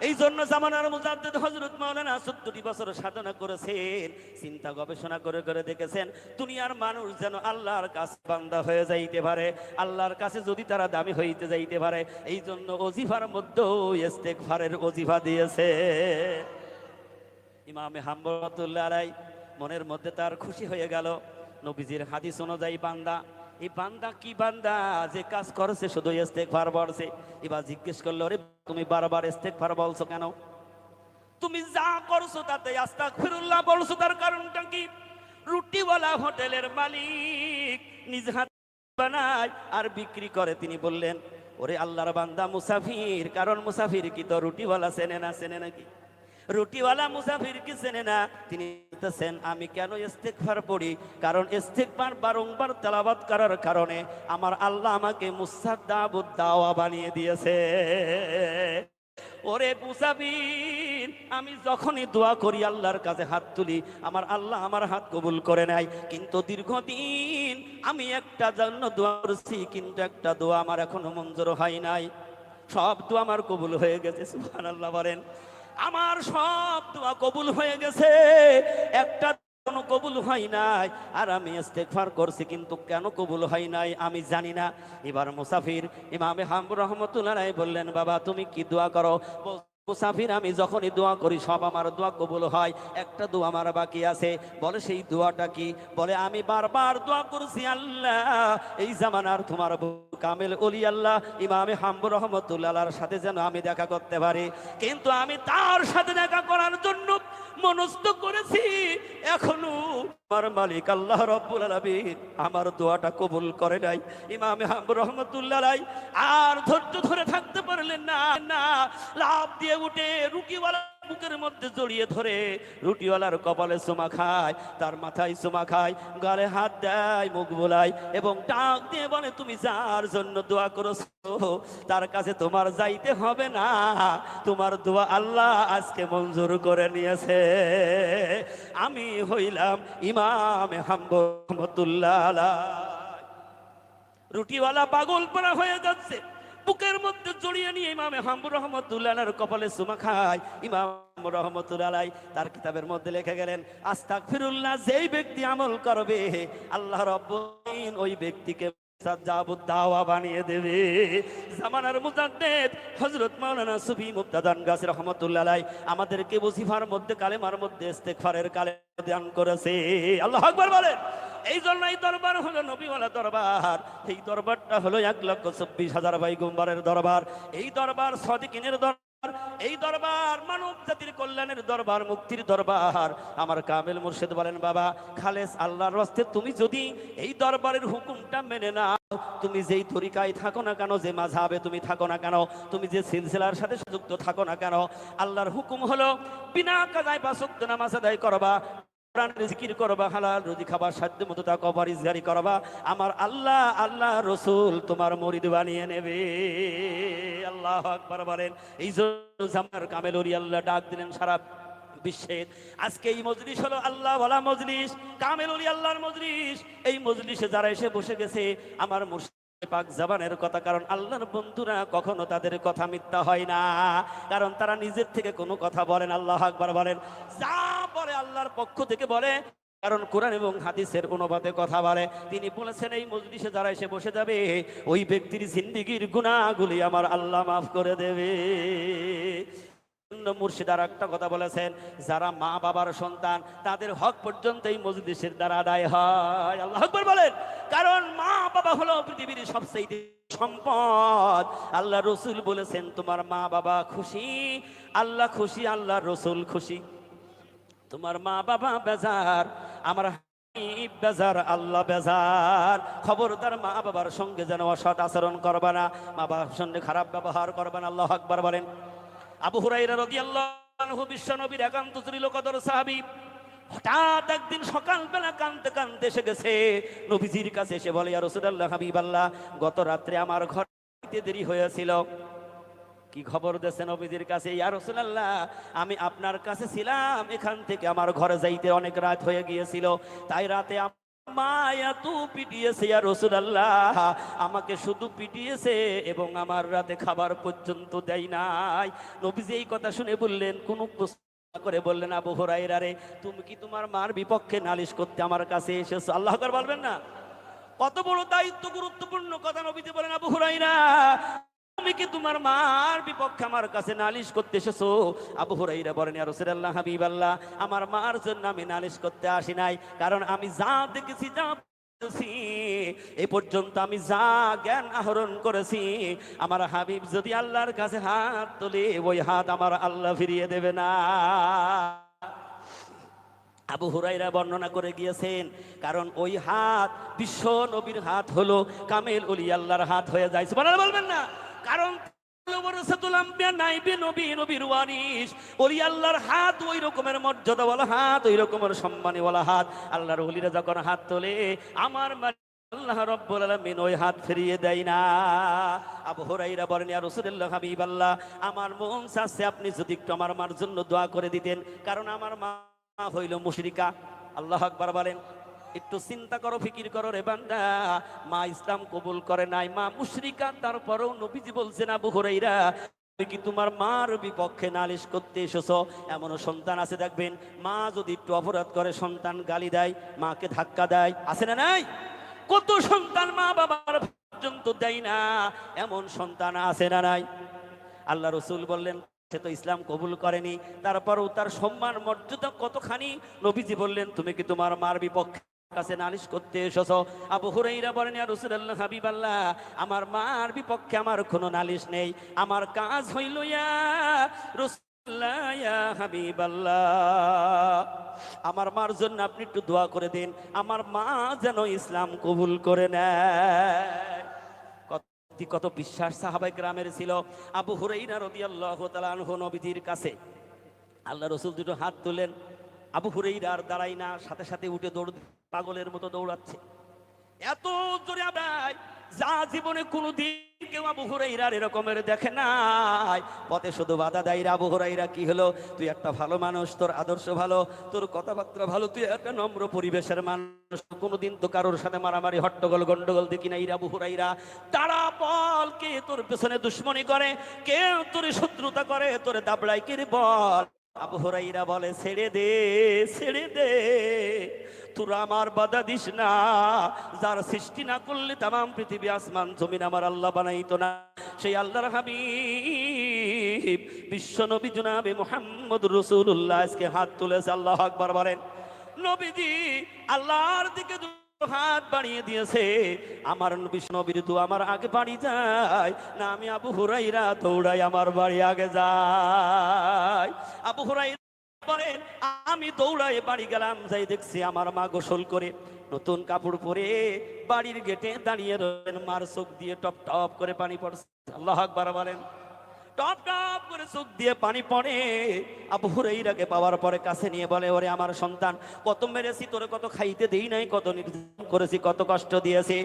Speaker 1: এই জন্য জামানার মুজাদ্দিদ হযরত মাওলানা 14টি বছর সাধনা করেছেন, চিন্তা গবেষণা করে করে দেখেছেন দুনিয়ার মানুষ যেন আল্লাহর কাছে বান্দা হয়ে যাইতে পারে, আল্লাহর কাছে যদি তারা দামি হইতে যাইতে পারে, এই জন্য ওজিফার মধ্যেও ইস্তেগফারের ওজিফা দিয়েছে। ইমামে হাম্বল রাহমাতুল্লাহ আলাইহি মনের মধ্যে তার খুশি হয়ে গেল। নবীজির হাদিস অনুযায়ী বান্দা, এই বান্দা কি বান্দা যে কাজ করেছে শুধু ইস্তেগফার বলছে। এবার জিজ্ঞেস করলো, রে তুমি বারবার ইস্তেগফার বলছো কেন? তুমি যা করছো তাতে আস্তাগফিরুল্লাহ বলছো, তার কারণটা কি? রুটিওয়ালা হোটেলের মালিক নিজ হাতে বানায় আর বিক্রি করে। তিনি বললেন, ওরে আল্লাহর বান্দা মুসাফির, কারণ মুসাফির কি তো রুটিওয়ালা চেনে না? চেনে নাকি? রুটিওয়ালা মুসাফির কি চেনে না? তিনি বলতেছেন, আমি কেন ইস্তেগফার পড়ি? কারণ ইস্তেগফার বারংবার তেলাওয়াত করার কারণে আমার আল্লাহ আমাকে মুসাদ্দাবুদ দাওয়া বানিয়ে দিয়েছে। ওরে মুসাফির, আমি যখনই দোয়া করি আল্লাহর কাছে হাত তুলি, আমার আল্লাহ আমার হাত কবুল করে নেয়, কিন্তু দীর্ঘদিন আমি একটা জন্য দোয়া করছি, কিন্তু একটা দোয়া আমার এখনো মঞ্জুর হয় নাই। সব দোয়া আমার কবুল হয়ে গেছে, সুবহানাল্লাহ বলেন। আমার সব দোয়া কবুল হয়ে গেছে, একটা কোনো কবুল হয় নাই। আর আমি ইস্তেগফার করছি, কিন্তু কেন কবুল হয় নাই আমি জানি না। এবার মুসাফির ইমামে হাম্বল রাহমাতুল্লাহ আলাইহি বললেন, বাবা তুমি কি দোয়া করো? মুসাফির, আমি যখনই দোয়া করি সব আমার দোয়া কবুল হয়, একটা দোয়া আমার বাকি আছে। বলে সেই দোয়াটা কি? বলে আমি বারবার দোয়া করছি, আল্লাহ এই জামানার তোমার কামেল ওলি আল্লাহ ইমামে হাম্বল রাহমাতুল্লাহ আলাইহির সাথে যেন আমি দেখা করতে পারি, কিন্তু আমি তার সাথে দেখা করার জন্য মনস্থ করেছি, এখনো আমার মালিক আল্লাহ রাব্বুল আলামিন আমার দোয়াটা কবুল করে নাই। ইমামে হাম্বল রাহমাতুল্লাহ আলাইহি আর ধৈর্য ধরে থাকতে পারলেন না, লাফ দিয়ে উঠে রুটিওয়ালা বুকের মধ্যে জড়িয়ে ধরে রুটিওয়ালার কপালে চুমা খায়, তার মাথায় চুমা খায়, গালে হাত দেয়, মুখ বোলায় এবং ডাক দিয়ে বলে, তুমি যার জন্য দোয়া করেছো তার কাছে তোমার যাইতে হবে না, তোমার দোয়া আল্লাহ আজকে মঞ্জুর করে নিয়েছে। আমি হইলাম ইমামে হাম্বল রাহমাতুল্লাহ আলাইহি। রুটিওয়ালা পাগল পারা হয়ে যাচ্ছে, বুকের মধ্যে জড়িয়ে নিয়ে ইমামে হাম্বল রাহমাতুল্লাহ আলাইহির কপালে চুমা খায়। ইমাম রাহমাতুল্লাহ আলাইহি তার কিতাবের মধ্যে লিখে গেলেন, আস্তাগফিরুল্লাহ, যেই ব্যক্তি আমল করবে আল্লাহ রাব্বুল আলামিন ওই ব্যক্তিকে মুসাদ্দাবুদ দাওয়া বানিয়ে দেবে। জামানার মুজাদ্দিদ হযরত মাওলানা সুফি মুফতাদান গাজী রহমাতুল্লাহ আলাইহি আমাদেরকে ওজিফার মধ্যে কালেমার মধ্যে ইস্তেগফারের কালেমা দান করেছে। আল্লাহু আকবার বলেন। এই জন্য এই দরবার হলো নবীওয়ালা দরবার। এই দরবারটা হলো 1,24,000 পয়গম্বরের দরবার। এই দরবার সাদিকিনের দরবার। এই দরবার মানব জাতির কল্যাণের দরবার, মুক্তির দরবার। আমার কামেল মুর্শিদ বলেন, বাবা খালেস আল্লাহর রাস্তে তুমি যদি এই দরবারের হুকুমটা মেনে নাও, তুমি যেই তরিকায় থাকো না কেন, যে মাযহাবে তুমি থাকো না কেন, তুমি যে সিলসিলার সাথে যুক্ত থাকো না কেন, আল্লাহর হুকুম হলো বিনা কাজায় 5 ওয়াক্ত নামাজ আদায় করবা, কোরআনের জিকির করবা, হালাল রুজি খাবার, সাধ্য মতো তা পরহেজগারি করবা। আমার আল্লাহ আল্লাহ রসুল তোমার মুরিদ বানিয়ে নেবে। আল্লাহু আকবার বলেন। এই জন্য জামার কামেল ওলি আল্লাহ ডাক দিলেন সারা বিশ্বের। আজকে এই মজলিস হলো আল্লাহ ওয়ালা মজলিস, কামেল ওলি আল্লাহর মজলিস। এই মজলিসে যারা এসে বসে গেছে, আমার মুর্শিদ পাক জবানের কথা, কারণ আল্লাহর বন্ধুরা কখনো তাদের কথা মিথ্যা হয় না, কারণ তারা নিজের থেকে কোনো কথা বলেন। আল্লাহু আকবার বলেন। যা বলে আল্লাহর পক্ষ থেকে বলে, কারণ কোরআন এবং হাদিসের অনুবাদে কথা বলে। তিনি বলেছেন এই মজলিসে যারা এসে বসে যাবে, ওই ব্যক্তির জিন্দেগীর গুনাহগুলি আমার আল্লাহ মাফ করে দেবে। মুর্শিদ আর একটা কথা বলেছেন, যারা মা বাবার সন্তান তাদের হক পর্যন্ত এই মজলিসের দ্বারা আদায় হয়। আল্লাহু আকবার বলেন। কারণ মা বাবা হলো পৃথিবীর সবচেয়ে সম্পদ। আল্লাহ রসুল বলেছেন, তোমার মা বাবা খুশি, আল্লাহ খুশি, আল্লাহ রসুল খুশি। তোমার মা বাবা বেজার, আমার হাবিব বেজার, আল্লাহ বেজার। খবরদার মা বাবার সঙ্গে যেন অসৎ আচরণ করবা না, মা বাবার সঙ্গে খারাপ ব্যবহার করবা না। আল্লাহু আকবার বলেন। আবু হুরায়রা রাদিয়াল্লাহু আনহু বিশ্ব নবীর একান্ত কদর সাহাবী, হঠাৎ একদিন সকালবেলা কাঁদতে কাঁদতে এসে গেছে নবীজির কাছে। এসে বলে, ইয়া রাসূলুল্লাহ, হাবিবাল্লাহ, গত রাত্রে আমার ঘরে দেরি হয়েছিল। কি খবর দেন নবীজির কাছে? ইয়া রাসূলুল্লাহ, আমি আপনার কাছে ছিলাম, এখান থেকে আমার ঘরে যাইতে অনেক রাত হয়ে গিয়েছিল, তাই রাতে মা এত পিটিয়েছে ইয়া রাসূলুল্লাহ, আমাকে শুধু পিটিয়েছে এবং আমার রাতে খাবার পর্যন্ত দেয় নাই। নবীজি এই কথা শুনে বললেন, কোন প্রশ্ন করে বললেন, আবু হুরায়রা রে, তুমি কি তোমার মার বিপক্ষে নালিশ করতে আমার কাছে এসেছো? আল্লাহু আকবার বলবেন না? কত বড় দায়িত্ব, গুরুত্বপূর্ণ কথা নবীজি বলেন, আবু হুরায়রা তুমি কি তোমার মার বিপক্ষে আমার কাছে নালিশ করতে এসেছো? আবু হুরায়রা বলেন, ইয়া রাসূলুল্লাহ, হাবিবাল্লাহ, আমার মার জন্য আমি নালিশ করতে আসি নাই, কারণ আমি যা দেখেছি, যা এই পর্যন্ত আমি যা জ্ঞান আহরণ করেছি, আমার হাবিব যদি আল্লাহর কাছে হাত তোলে, ওই হাত আমার আল্লাহ ফিরিয়ে দেবে না। আবু হুরায়রা বর্ণনা করে গিয়েছেন, কারণ ওই হাত বিশ্ব নবীর হাত হলো কামেল ওলি আল্লাহর হাত হয়ে যায়। সুবহানাল্লাহ বলবেন না? কারণ আল্লাহর হাত ওই রকমের মর্যাদা ওয়ালা হাত, ওই রকমের সম্মানী ওয়ালা হাত। আল্লাহর ওলিরা যখন হাত তোলে, আমার আল্লাহ রাব্বুল আলামিন ওই হাত ফিরিয়ে দেয় না। আবু হুরায়রা বলেন, ইয়া রাসূলুল্লাহ, হাবিবাল্লাহ, আমার মন চাচ্ছে আপনি যদি একটু আমার মার জন্য দোয়া করে দিতেন, কারণ আমার মা হইল মুশরিকা। আল্লাহু আকবার বলেন। একটু চিন্তা করো, ফিকির করো রে বান্দা, মা ইসলাম কবুল করে নাই, মা মুশরিকা, তারপরেও নবীজি বলছেন, আবু হুরায়রা, তুমি কি তোমার মার বিপক্ষে নালিশ করতে এসেছো? এমনও সন্তান আছে দেখবেন, মা যদি একটু অপরাধ করে, সন্তান গালি দেয়, মাকে ধাক্কা দেয়, আছে না নাই? কত সন্তান মা বাবার পর্যন্ত দেয় না, এমন সন্তান আছে না নাই? আল্লাহ রাসূল বললেন, সে তো ইসলাম কবুল করেনি, তারপরও তার সম্মান মর্যাদা কতখানি। নবীজি বললেন, তুমি কি তোমার মার বিপক্ষে কাছে নালিশ করতে এসেছো? আবু হুরায়রা বলেন, ইয়া রাসূলুল্লাহ, হাবিবাল্লাহ, আমার মার বিপক্ষে আমার কোনো নালিশ নেই, আমার কাজ হইল, ইয়া রাসূলুল্লাহ, ইয়া হাবিবাল্লাহ, আমার মার জন্য আপনি একটু দোয়া করে দিন, আমার মা যেন ইসলাম কবুল করে নেয়। কত বিশ্বাস সাহাবায়ে কেরামের ছিল। আবু হুরায়রা রাদিয়াল্লাহু তাআলা আনহু নবীজির কাছে আল্লাহ রাসূল দুটো হাত তুলেন। আবু হুরায়রা আর দাঁড়ায় না, সাথে সাথে উঠে দৌড়, পাগলের মতো দৌড়াচ্ছে, এত জোরে আদায় যা জীবনে কোনোদিন কেউ আবু হুরায়রার এরকমের দেখে নাই। পথে শুধু বাধা দেয়, আবু হুরায়রা কি হলো, তুই একটা ভালো মানুষ, তোর আদর্শ ভালো, তোর কথাবার্তা ভালো, তুই একটা নম্র পরিবেশের মানুষ, কোনোদিন তো কারোর সাথে মারামারি হট্টগোল গন্ডগোল দেখি নাই। আবু হুরায়রা, তারা বল, কে তোর পেছনে দুশ্মনী করে, কে তোর শত্রুতা করে, তোর দাবড়াই কে বল। আবু হুরায়রা বলে, ছেড়ে দে, ছেড়ে দে, তোরা আমার বাধা দিস না, যার সৃষ্টি না করলে তামাম পৃথিবী আসমান জমিন আমার আল্লাহ বানাইতো না, সেই আল্লাহর হাবিব বিশ্ব নবী জনাবে মুহাম্মদ রাসূলুল্লাহ আজকে হাত তুলেছে। আল্লাহু আকবার বলেন। নবীজি আল্লাহর দিকে হাত বাড়িয়ে দিয়েছে। আমার নবীর দু আমার আগে বাড়ি যায় না, আমি আবু হুরাইরা দৌড়াই আমার বাড়ি আগে যাই। আবু হুরাইরা বলেন, আমি দৌড়াই বাড়ি গেলাম, যাই দেখছি আমার মা গোসল করে নতুন কাপড় পরে বাড়ির গেটে দাঁড়িয়ে রয়েছেন। মার চোখ দিয়ে টপ টপ করে পানি পড়ছে। আল্লাহু আকবার বলেন। টপ টপ করে চোখ দিয়ে পানি পড়ে। আবু হুরাইরাকে পাওয়ার পরে কাছে নিয়ে বলে, ওরে আমার সন্তান, কত মেরেছি তোরে, কত খাইতে দেই নাই, কত নির্যাতন করেছি, কত কষ্ট দিয়েছি,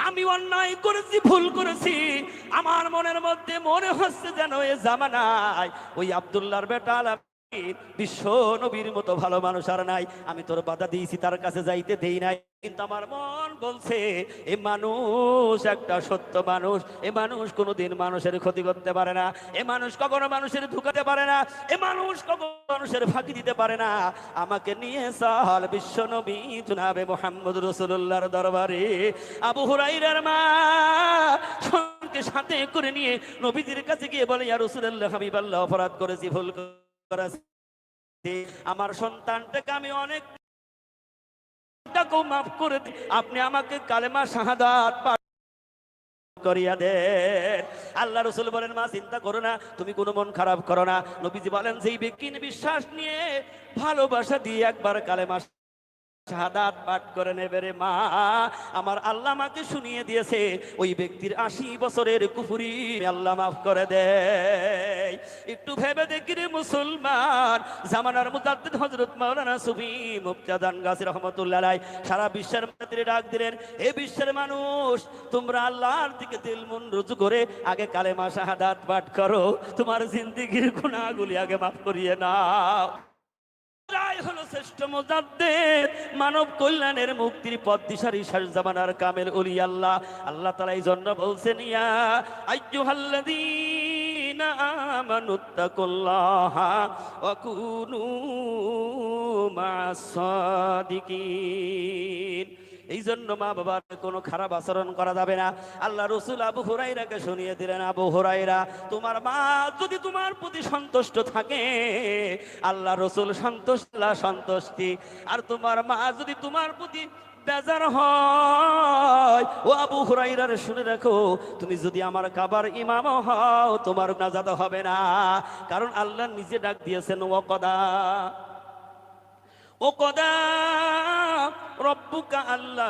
Speaker 1: আমি অন্যায় করেছি, ভুল করেছি। আমার মনের মধ্যে মনে হচ্ছে যেন এ জামানায় ওই আব্দুল্লাহর বেটা বিশ্ব নবীর মতো ভালো মানুষ আর নাই। আমি তোর বাধা দিয়েছি, তার কাছে যাইতে দেই নাই, কিন্তু আমার মন বলছে এ মানুষ একটা সত্য মানুষ, এ মানুষ কোনোদিন মানুষের ক্ষতি করতে পারে না, এ মানুষ কখনো মানুষের ধোকাতে পারে না, এ মানুষ কখনো মানুষের ফাঁকি দিতে পারে না। আমাকে নিয়ে চল বিশ্ব নবী জনাবে মুহাম্মদ রাসূলুল্লাহর দরবারে। আবু হুরাইরার মা সঙ্গে সাথে করে নিয়ে নবীজির কাছে গিয়ে বলে, ইয়া রাসূলুল্লাহ, হাবিবাল্লাহ, অপরাধ করেছি, ভুল করেছি, আমার সন্তানটাকে আমি অনেক মাফ করে দিই, আপনি আমাকে কালেমা শাহাদাত পাঠ করিয়া দেন। আল্লাহ রাসূল বলেন, মা চিন্তা করো না, তুমি কোনো মন খারাপ করো না। নবীজি বলেন, যেই ব্যক্তি বিশ্বাস নিয়ে ভালোবাসা দিয়ে একবার কালেমা শাহাদাত পাঠ করে নেবে রে মা, আমার আল্লাহ আমাকে শুনিয়ে দিয়েছে ওই ব্যক্তির 80 বছরের কুফরি আল্লাহ মাফ করে দেয়। একটু ভেবে দেখি রে মুসলমান, জামানার মুজাদ্দিদ হযরত মাওলানা সুফি মুফতাদান গাজী রাহমাতুল্লাহ আলাইহি সারা বিশ্বের মাটিতে ডাক দিলেন, হে বিশ্বের মানুষ, তোমরা আল্লাহর দিকে দিল মন রুজু করে আগে কালেমা শাহাদাত পাঠ করো, তোমার জিন্দেগীর গুনাহগুলি আগে মাফ করিয়ে নাও। হলো শ্রেষ্ঠ মুজাদ্দিদ, মানব কল্যাণের মুক্তির পথ দিশারি শেষ জামানার কামেল ওলি আল্লাহ। আল্লাহ তাআলা এই জন্য বলছেন, ইয়া আইয়ুহাল্লাযীনা আমানুত্তাকুল্লাহা ওয়া কুনু মা'আস সাদিকিন। এই জন্য মা বাবার কোনো খারাপ আচরণ করা যাবে না। আল্লাহ রাসূল আবু হুরাইরাকে শুনিয়ে দিলেন, আবু হুরাইরা, তোমার মা যদি তোমার প্রতি সন্তুষ্ট থাকে, আল্লাহ রাসূল সন্তুষ্টি, আর তোমার মা যদি তোমার প্রতি বেজার হয়, ও আবু হুরাইরা শুনে রাখো, তুমি যদি আমার কাবার ইমাম হও, তোমার নাজাত হবে না। কারণ আল্লাহ নিজে ডাক দিয়েছেন, ওয়াকদা রব্বুকা আল্লা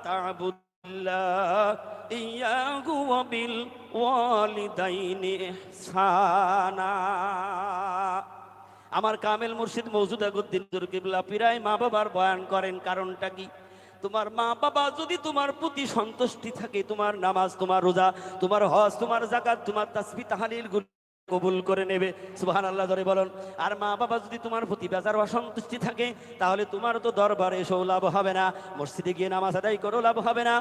Speaker 1: তা'বুদু ইল্লা ইয়্যাহু ওয়া বিল ওয়ালিদাইনি ইহসানা। আমার কামেল মুর্শিদ মওজুদ আগুদ্দিন কিবলা পীরাই মা বাবার বয়ান করেন, কারণটা কি? তোমার মা বাবা যদি তোমার প্রতি সন্তুষ্টি থাকে, তোমার নামাজ, তোমার রোজা, তোমার হজ, তোমার যাকাত, তোমার তাসবিহ তাহলিল কবুল করে নেবে। সুবহানাল্লাহ ধরে বলুন। আর মা বাবা যদি তোমার প্রতি বেজার অসন্তুষ্টি থাকে, তাহলে তোমার তো দরবারে এসেও লাভ হবে না, মসজিদে গিয়ে নামাজ আদায় করেও লাভ হবে না,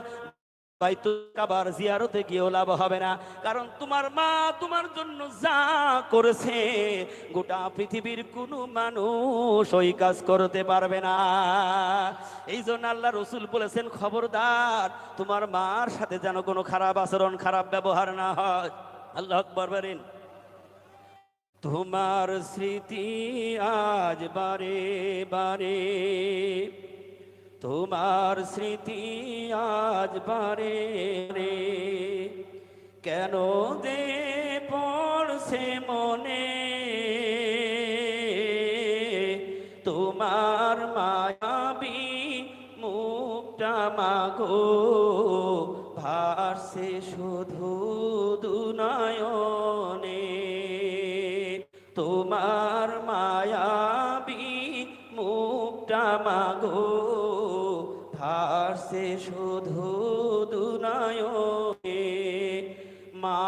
Speaker 1: বাইতুল কাবার জিয়ারতে গিয়েও লাভ হবে না। কারণ তোমার মা তোমার জন্য যা করেছে, গোটা পৃথিবীর কোনো মানুষ ওই কাজ করতে পারবে না। এই জন্য আল্লাহ রাসূল বলেছেন, খবরদার তোমার মার সাথে যেন কোনো খারাপ আচরণ, খারাপ ব্যবহার না হয়। আল্লাহু আকবার বলেন। তোমার স্মৃতি আজ বারে বারে, তোমার স্মৃতি আজ বারে রে, কেন দে পড়ছে মনে, তোমার মায়াবী মুখটা মাগো, ভাসছে শুধু দুনয়নে, তোমার মায়াবী মুখটা মাগো, ভাসছে শুধু দুনয়নে, মা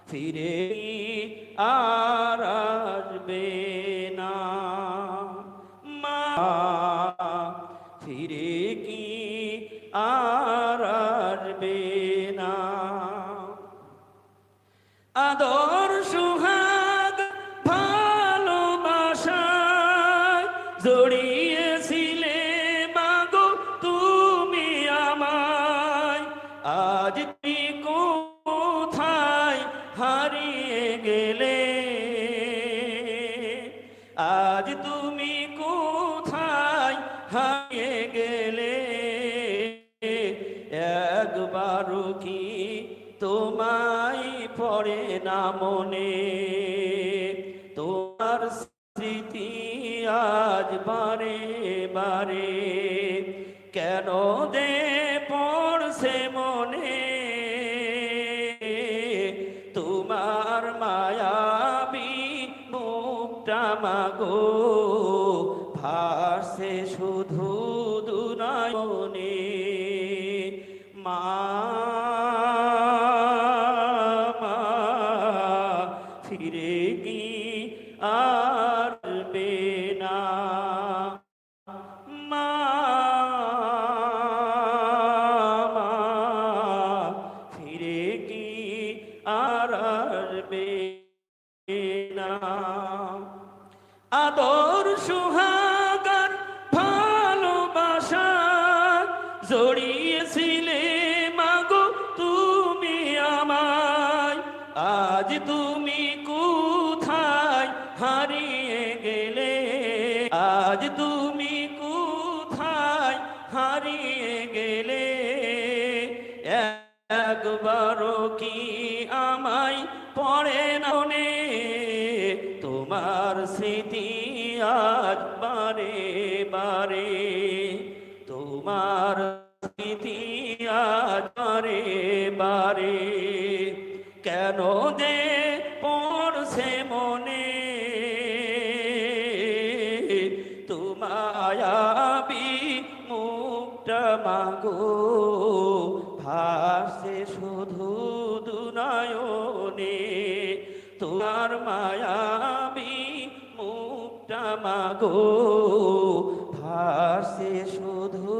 Speaker 1: ফিরে আর আসবে না, মা ফিরে কি আর আসবে না। আদর সুহাগ ভালোবাসা আজ তুমি কোথায় হারিয়ে গেলে, একবারও কি তোমায় পড়ে না মনে, তোমার স্মৃতি আজ বারে বারে কেন দে পড়ছে মনে, তোমার মায়াবী মুখটা মাগো ভাসে শুধু দুনয়নে, মা ফিরে কি আর বেনা, মা ফিরে কি আর বেনা, আদর সুহাগার ভালোবাসা জড়িয়েছিলে মাগো তুমি আমায়, আজ তুমি কোথায় হারিয়ে গেলে, আজ তুমি কোথায় হারিয়ে গেলে, একবারও কি আমায় পড়ে না মনে, তোমার স্মৃতি আজ বারে বারে, তোমার স্মৃতি আজ বারে বারে কেন দে পড়ছে মনে, তোমায়াবি মুখটা মাগো ভাসে শুধু দুনয়নে, তোমার মায়াবী মুখটা মাগো ভাসে শুধু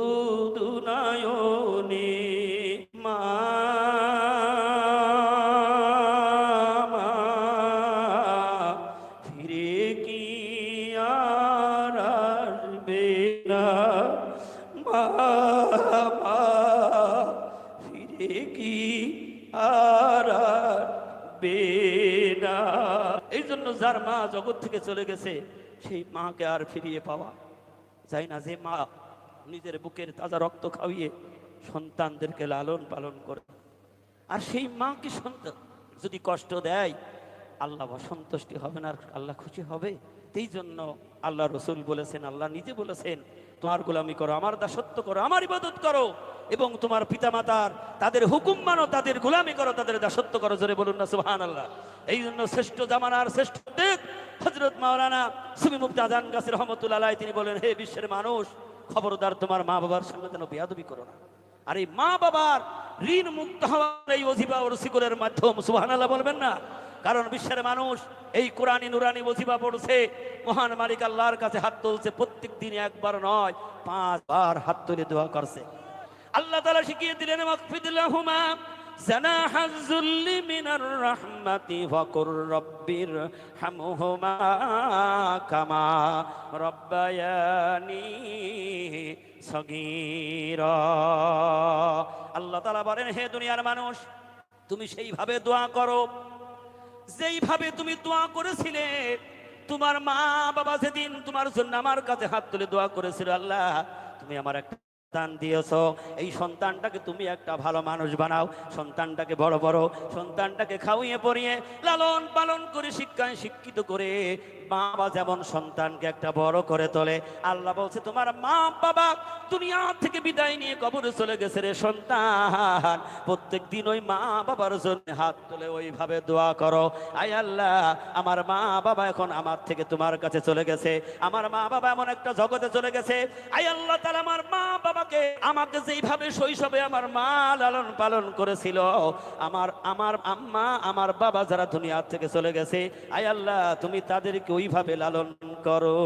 Speaker 1: দুনয়নে, মা ফিরে কি আর আসবে না, মা ফিরে কি আর আসবে না। এই জন্য যার মা জগৎ থেকে চলে গেছে সেই মাকে আর ফিরিয়ে পাওয়া যায় না। যে মা নিজের বুকের তাজা রক্ত খাওয়িয়ে সন্তানদেরকে লালন পালন করে, আর সেই মাকে সন্তান যদি কষ্ট দেয় আল্লাহ অসন্তুষ্টি হবে না, আল্লাহ খুশি হবে। এই জন্য আল্লাহ রসুল বলেছেন, আল্লাহ নিজে বলেছেন, তোমার গোলামি করো, আমার দাসত্ব করো, আমার ইবাদত করো, এবং তোমার পিতামাতার তাদের হুকুম মানো, তাদের গোলামি করো, তাদের দাসত্ব করো। জোরে বলুন না সুবহানাল্লাহ। এই জন্য শ্রেষ্ঠ জামানার শ্রেষ্ঠ হযরত মাওলানা সুফি মুফতি আজান গাছী রহমাতুল্লাহ আলাইহি তিনি বলেন, হে বিশ্বের মানুষ, খবরদার তোমার মা বাবার সঙ্গে যেন বেয়াদবি করো না। আর এই মা বাবার ঋণ মুক্ত হওয়ার এই ওজিফা ও রসিকুলের মাধ্যম, সুবহানাল্লাহ বলবেন না? কারণ বিশ্বের মানুষ এই কোরআনি নুরানি ওজিফা পড়ছে, মহান মালিক আল্লাহর কাছে হাত তুলছে, প্রত্যেক দিন একবার নয় 5 বার হাত তুলে দোয়া করছে। আল্লাহ তাআলা শিখিয়ে দিলেন, ওয়াকফিদলাহুমা জানাহাজ যুল্লি মিনার রাহমাতি ওয়াকুর রাব্বির হামহুমা কামা রাব্বায়ানি সগীরা। আল্লাহ তাআলা বলেন, হে দুনিয়ার মানুষ, তুমি সেইভাবে দোয়া করো যেইভাবে তুমি দোয়া করেছিলে তোমার মা বাবা যেদিন তোমার জন্য আমার কাছে হাত তুলে দোয়া করেছিল। আল্লাহ, তুমি আমার একটা সন্তান দিয়েছো, এই সন্তানটাকে তুমি একটা ভালো মানুষ বানাও, সন্তানটাকে বড় বড়, সন্তানটাকে খাওয়িয়ে পরিয়ে লালন পালন করে শিক্ষায় শিক্ষিত করে বাবা যেমন সন্তানকে একটা বড় করে তোলে। আল্লাহ বলছে, তোমার মা বাবা দুনিয়া থেকে বিদায় নিয়ে কবরে চলে গেছে রে সন্তান, প্রত্যেক দিন ওই মা বাবার জন্য হাত তুলে ওইভাবে দোয়া করো, আয় আল্লাহ, আমার মা বাবা এখন আমার থেকে তোমার কাছে চলে গেছে, আমার মা বাবা এমন একটা জগতে চলে গেছে, আয় আল্লাহ তাআলা আমার মা বাবাকে আমাকে যেইভাবে শৈশবে আমার মা লালন পালন করেছিল, আমার আম্মা আমার বাবা যারা দুনিয়া থেকে চলে গেছে, আয় আল্লাহ তুমি তাদেরকে ওইভাবে লালন করো।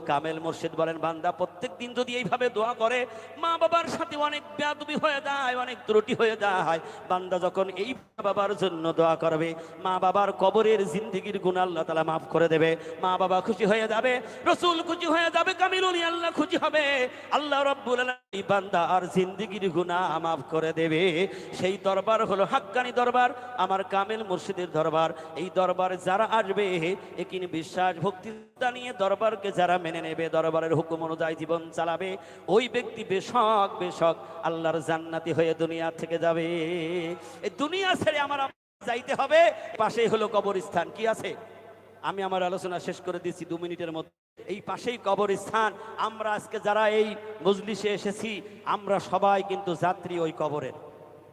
Speaker 1: কামেল মুর্শিদ বলেন, বান্দা প্রত্যেক দিন যদি এইভাবে দোয়া করে, মা বাবার সাথে অনেক বেয়াদবি হয়ে যায়, অনেক ত্রুটি হয়ে যায়। বান্দা যখন এই বাবার জন্য দোয়া করবে, মা বাবার কবরের জিন্দেগির গুনাহ আল্লাহ তাআলা মাফ করে দেবে, মা বাবা খুশি হয়ে যাবে, রাসূল খুশি হয়ে যাবে, কামিল ওলি আল্লাহ খুশি হবে, আল্লাহ রাব্বুল আলামিন বান্দা আর জিন্দেগির গুনাহ মাফ করে দেবে। সেই দরবার হলো হাক্কানি দরবার, আমার কামেল মুর্শিদের দরবার। এই দরবারে যারা আসবে একিন বিশ্বাস ভক্তিটা নিয়ে দরবারকে যারা মেনে নেবে, দরবারের হুকুম অনুযায়ী জীবন চালাবে, ওই ব্যক্তি বেশক বেশক আল্লাহর জান্নাতি হয়ে দুনিয়া থেকে যাবে। এই দুনিয়া ছেড়ে আমার যাইতে হবে, পাশেই হলো কবরস্থান। কি আছে? আমি আমার আলোচনা শেষ করে দিচ্ছি 2 মিনিটের মধ্যে। এই পাশেই কবরস্থান। আমরা আজকে যারা এই মজলিসে এসেছি, আমরা সবাই কিন্তু যাত্রী ওই কবরের।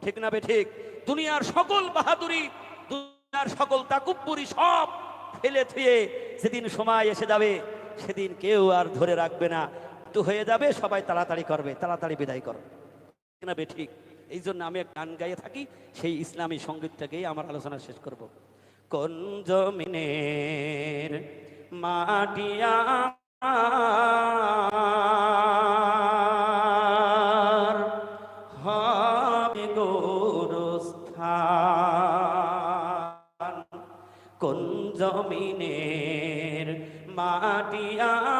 Speaker 1: ঠিক না বে ঠিক? দুনিয়ার সকল বাহাদুরি, দুনিয়ার সকল তাকুব্বুরি সব ফেলে থুয়ে যেদিন সময় এসে যাবে, সেদিন কেউ আর ধরে রাখবে না। তো হয়ে যাবে, সবাই তাড়াতাড়ি করবে, তাড়াতাড়ি বিদায় করবে। ঠিক না বে ঠিক? এই জন্য আমি এক গান গাইয়ে থাকি, সেই ইসলামী সঙ্গীতটাকেই আমার আলোচনা শেষ করব। কোন জমিনের মাটি আমার হবে গোরস্থান, কোন জমিনের মাটি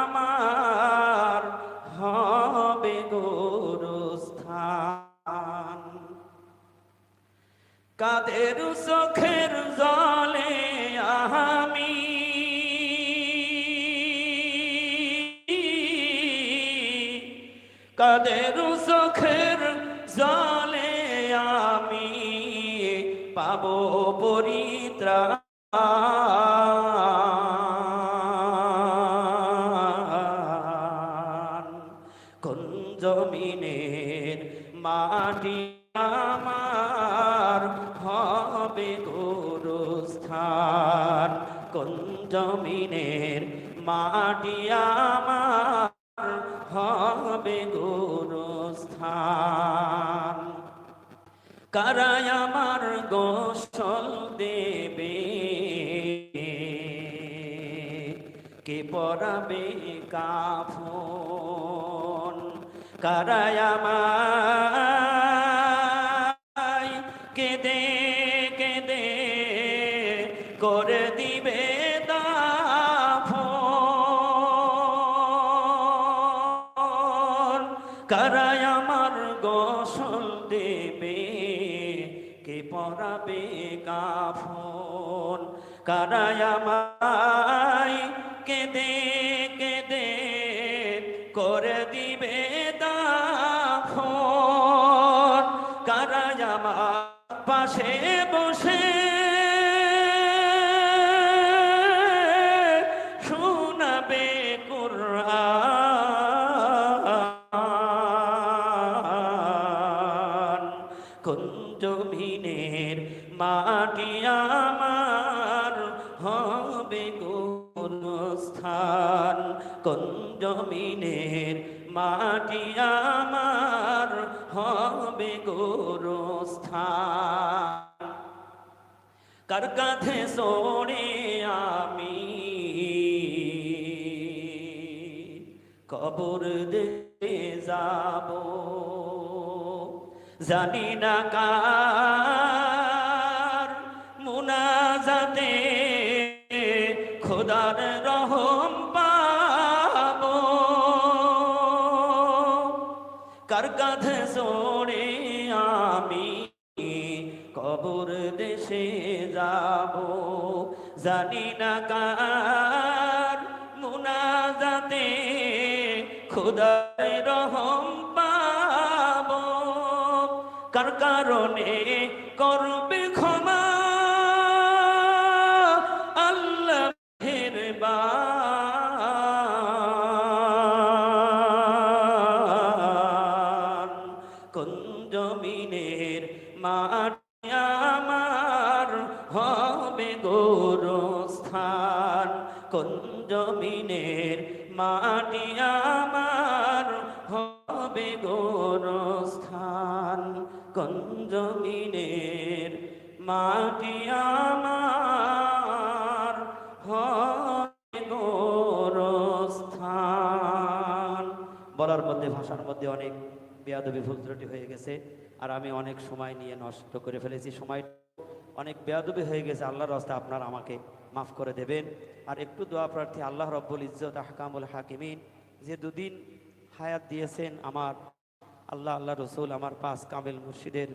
Speaker 1: আমার হবে গোরস্থান। কাদের চোখের জলে আমি কাদের চোখের জলে আমি পাবো পরিত্রাণ। কোন জমিনের মাটি আমার হবে গোরস্থান, কোন জমিনের মাটি আমার হবে গোরস্থান। কারাই আমার গোসল দেবে, কে পরাবে কাফন, কারাই আমায় কেঁদে কেঁদে করে দিবে দাফন, কারাই আমার গোসল দেবে, কে পরাবে কাফন, কারাই আমায় কেঁদে কেঁদে করে দিবে দাফন, কারাই আমার পাশে বসে শোনাবে কুরআন। কোন জমিনের মাটি আমার হবে গোরস্থান, কোন জমিনের মাটি আমার হবে গোরস্থান। কার কাঁধে চড়ে আমি কবর দেখতে যাব, জানি না কার মুনাজাতে খোদার রহম পাব, কার কাঁধে চড়ে আমি কবর দেশে যাব, জানি না কার মুনাজাতে খোদার রহম পাব, কার কারণে করবে ক্ষমা আল্লাহ মেহেরবান। কোন জমিনের মাটি আমার হবে গোরস্থান, কোন জমিনের মাটি আমার হবে গোরস্থান, কোন জমিনের মাটি আমার হবে গোরস্থান। বলার মধ্যে, ভাষার মধ্যে অনেক বেয়াদবি ভুল ত্রুটি হয়ে গেছে, আর আমি অনেক সময় নিয়ে নষ্ট করে ফেলেছি। সময় অনেক বেয়াদবি হয়ে গেছে, আল্লাহর রাস্তায় আপনারা আমাকে মাফ করে দেবেন। আর একটু দোয়া প্রার্থী, আল্লাহ রব্বুল ইজ্জত আহকামুল হাকিমিন যে 2 দিন হায়াত দিয়েছেন, আমার আল্লাহ, আল্লাহ রসুল, আমার 5 কামিল মুর্শিদের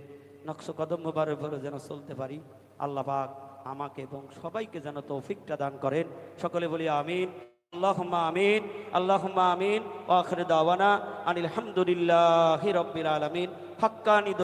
Speaker 1: নকশ কদম মুবারক যেন চলতে পারি। আল্লাহ পাক আমাকে এবং সবাইকে যেন তৌফিকটা দান করেন। সকলে বলি আমিন। আল্লাহুম্মা আমিন, আল্লাহুম্মা আমিন। ওয়া আখিরু দাওয়ানা আনিল হামদুলিল্লাহি রাব্বিল আলামিন। হাক্কানি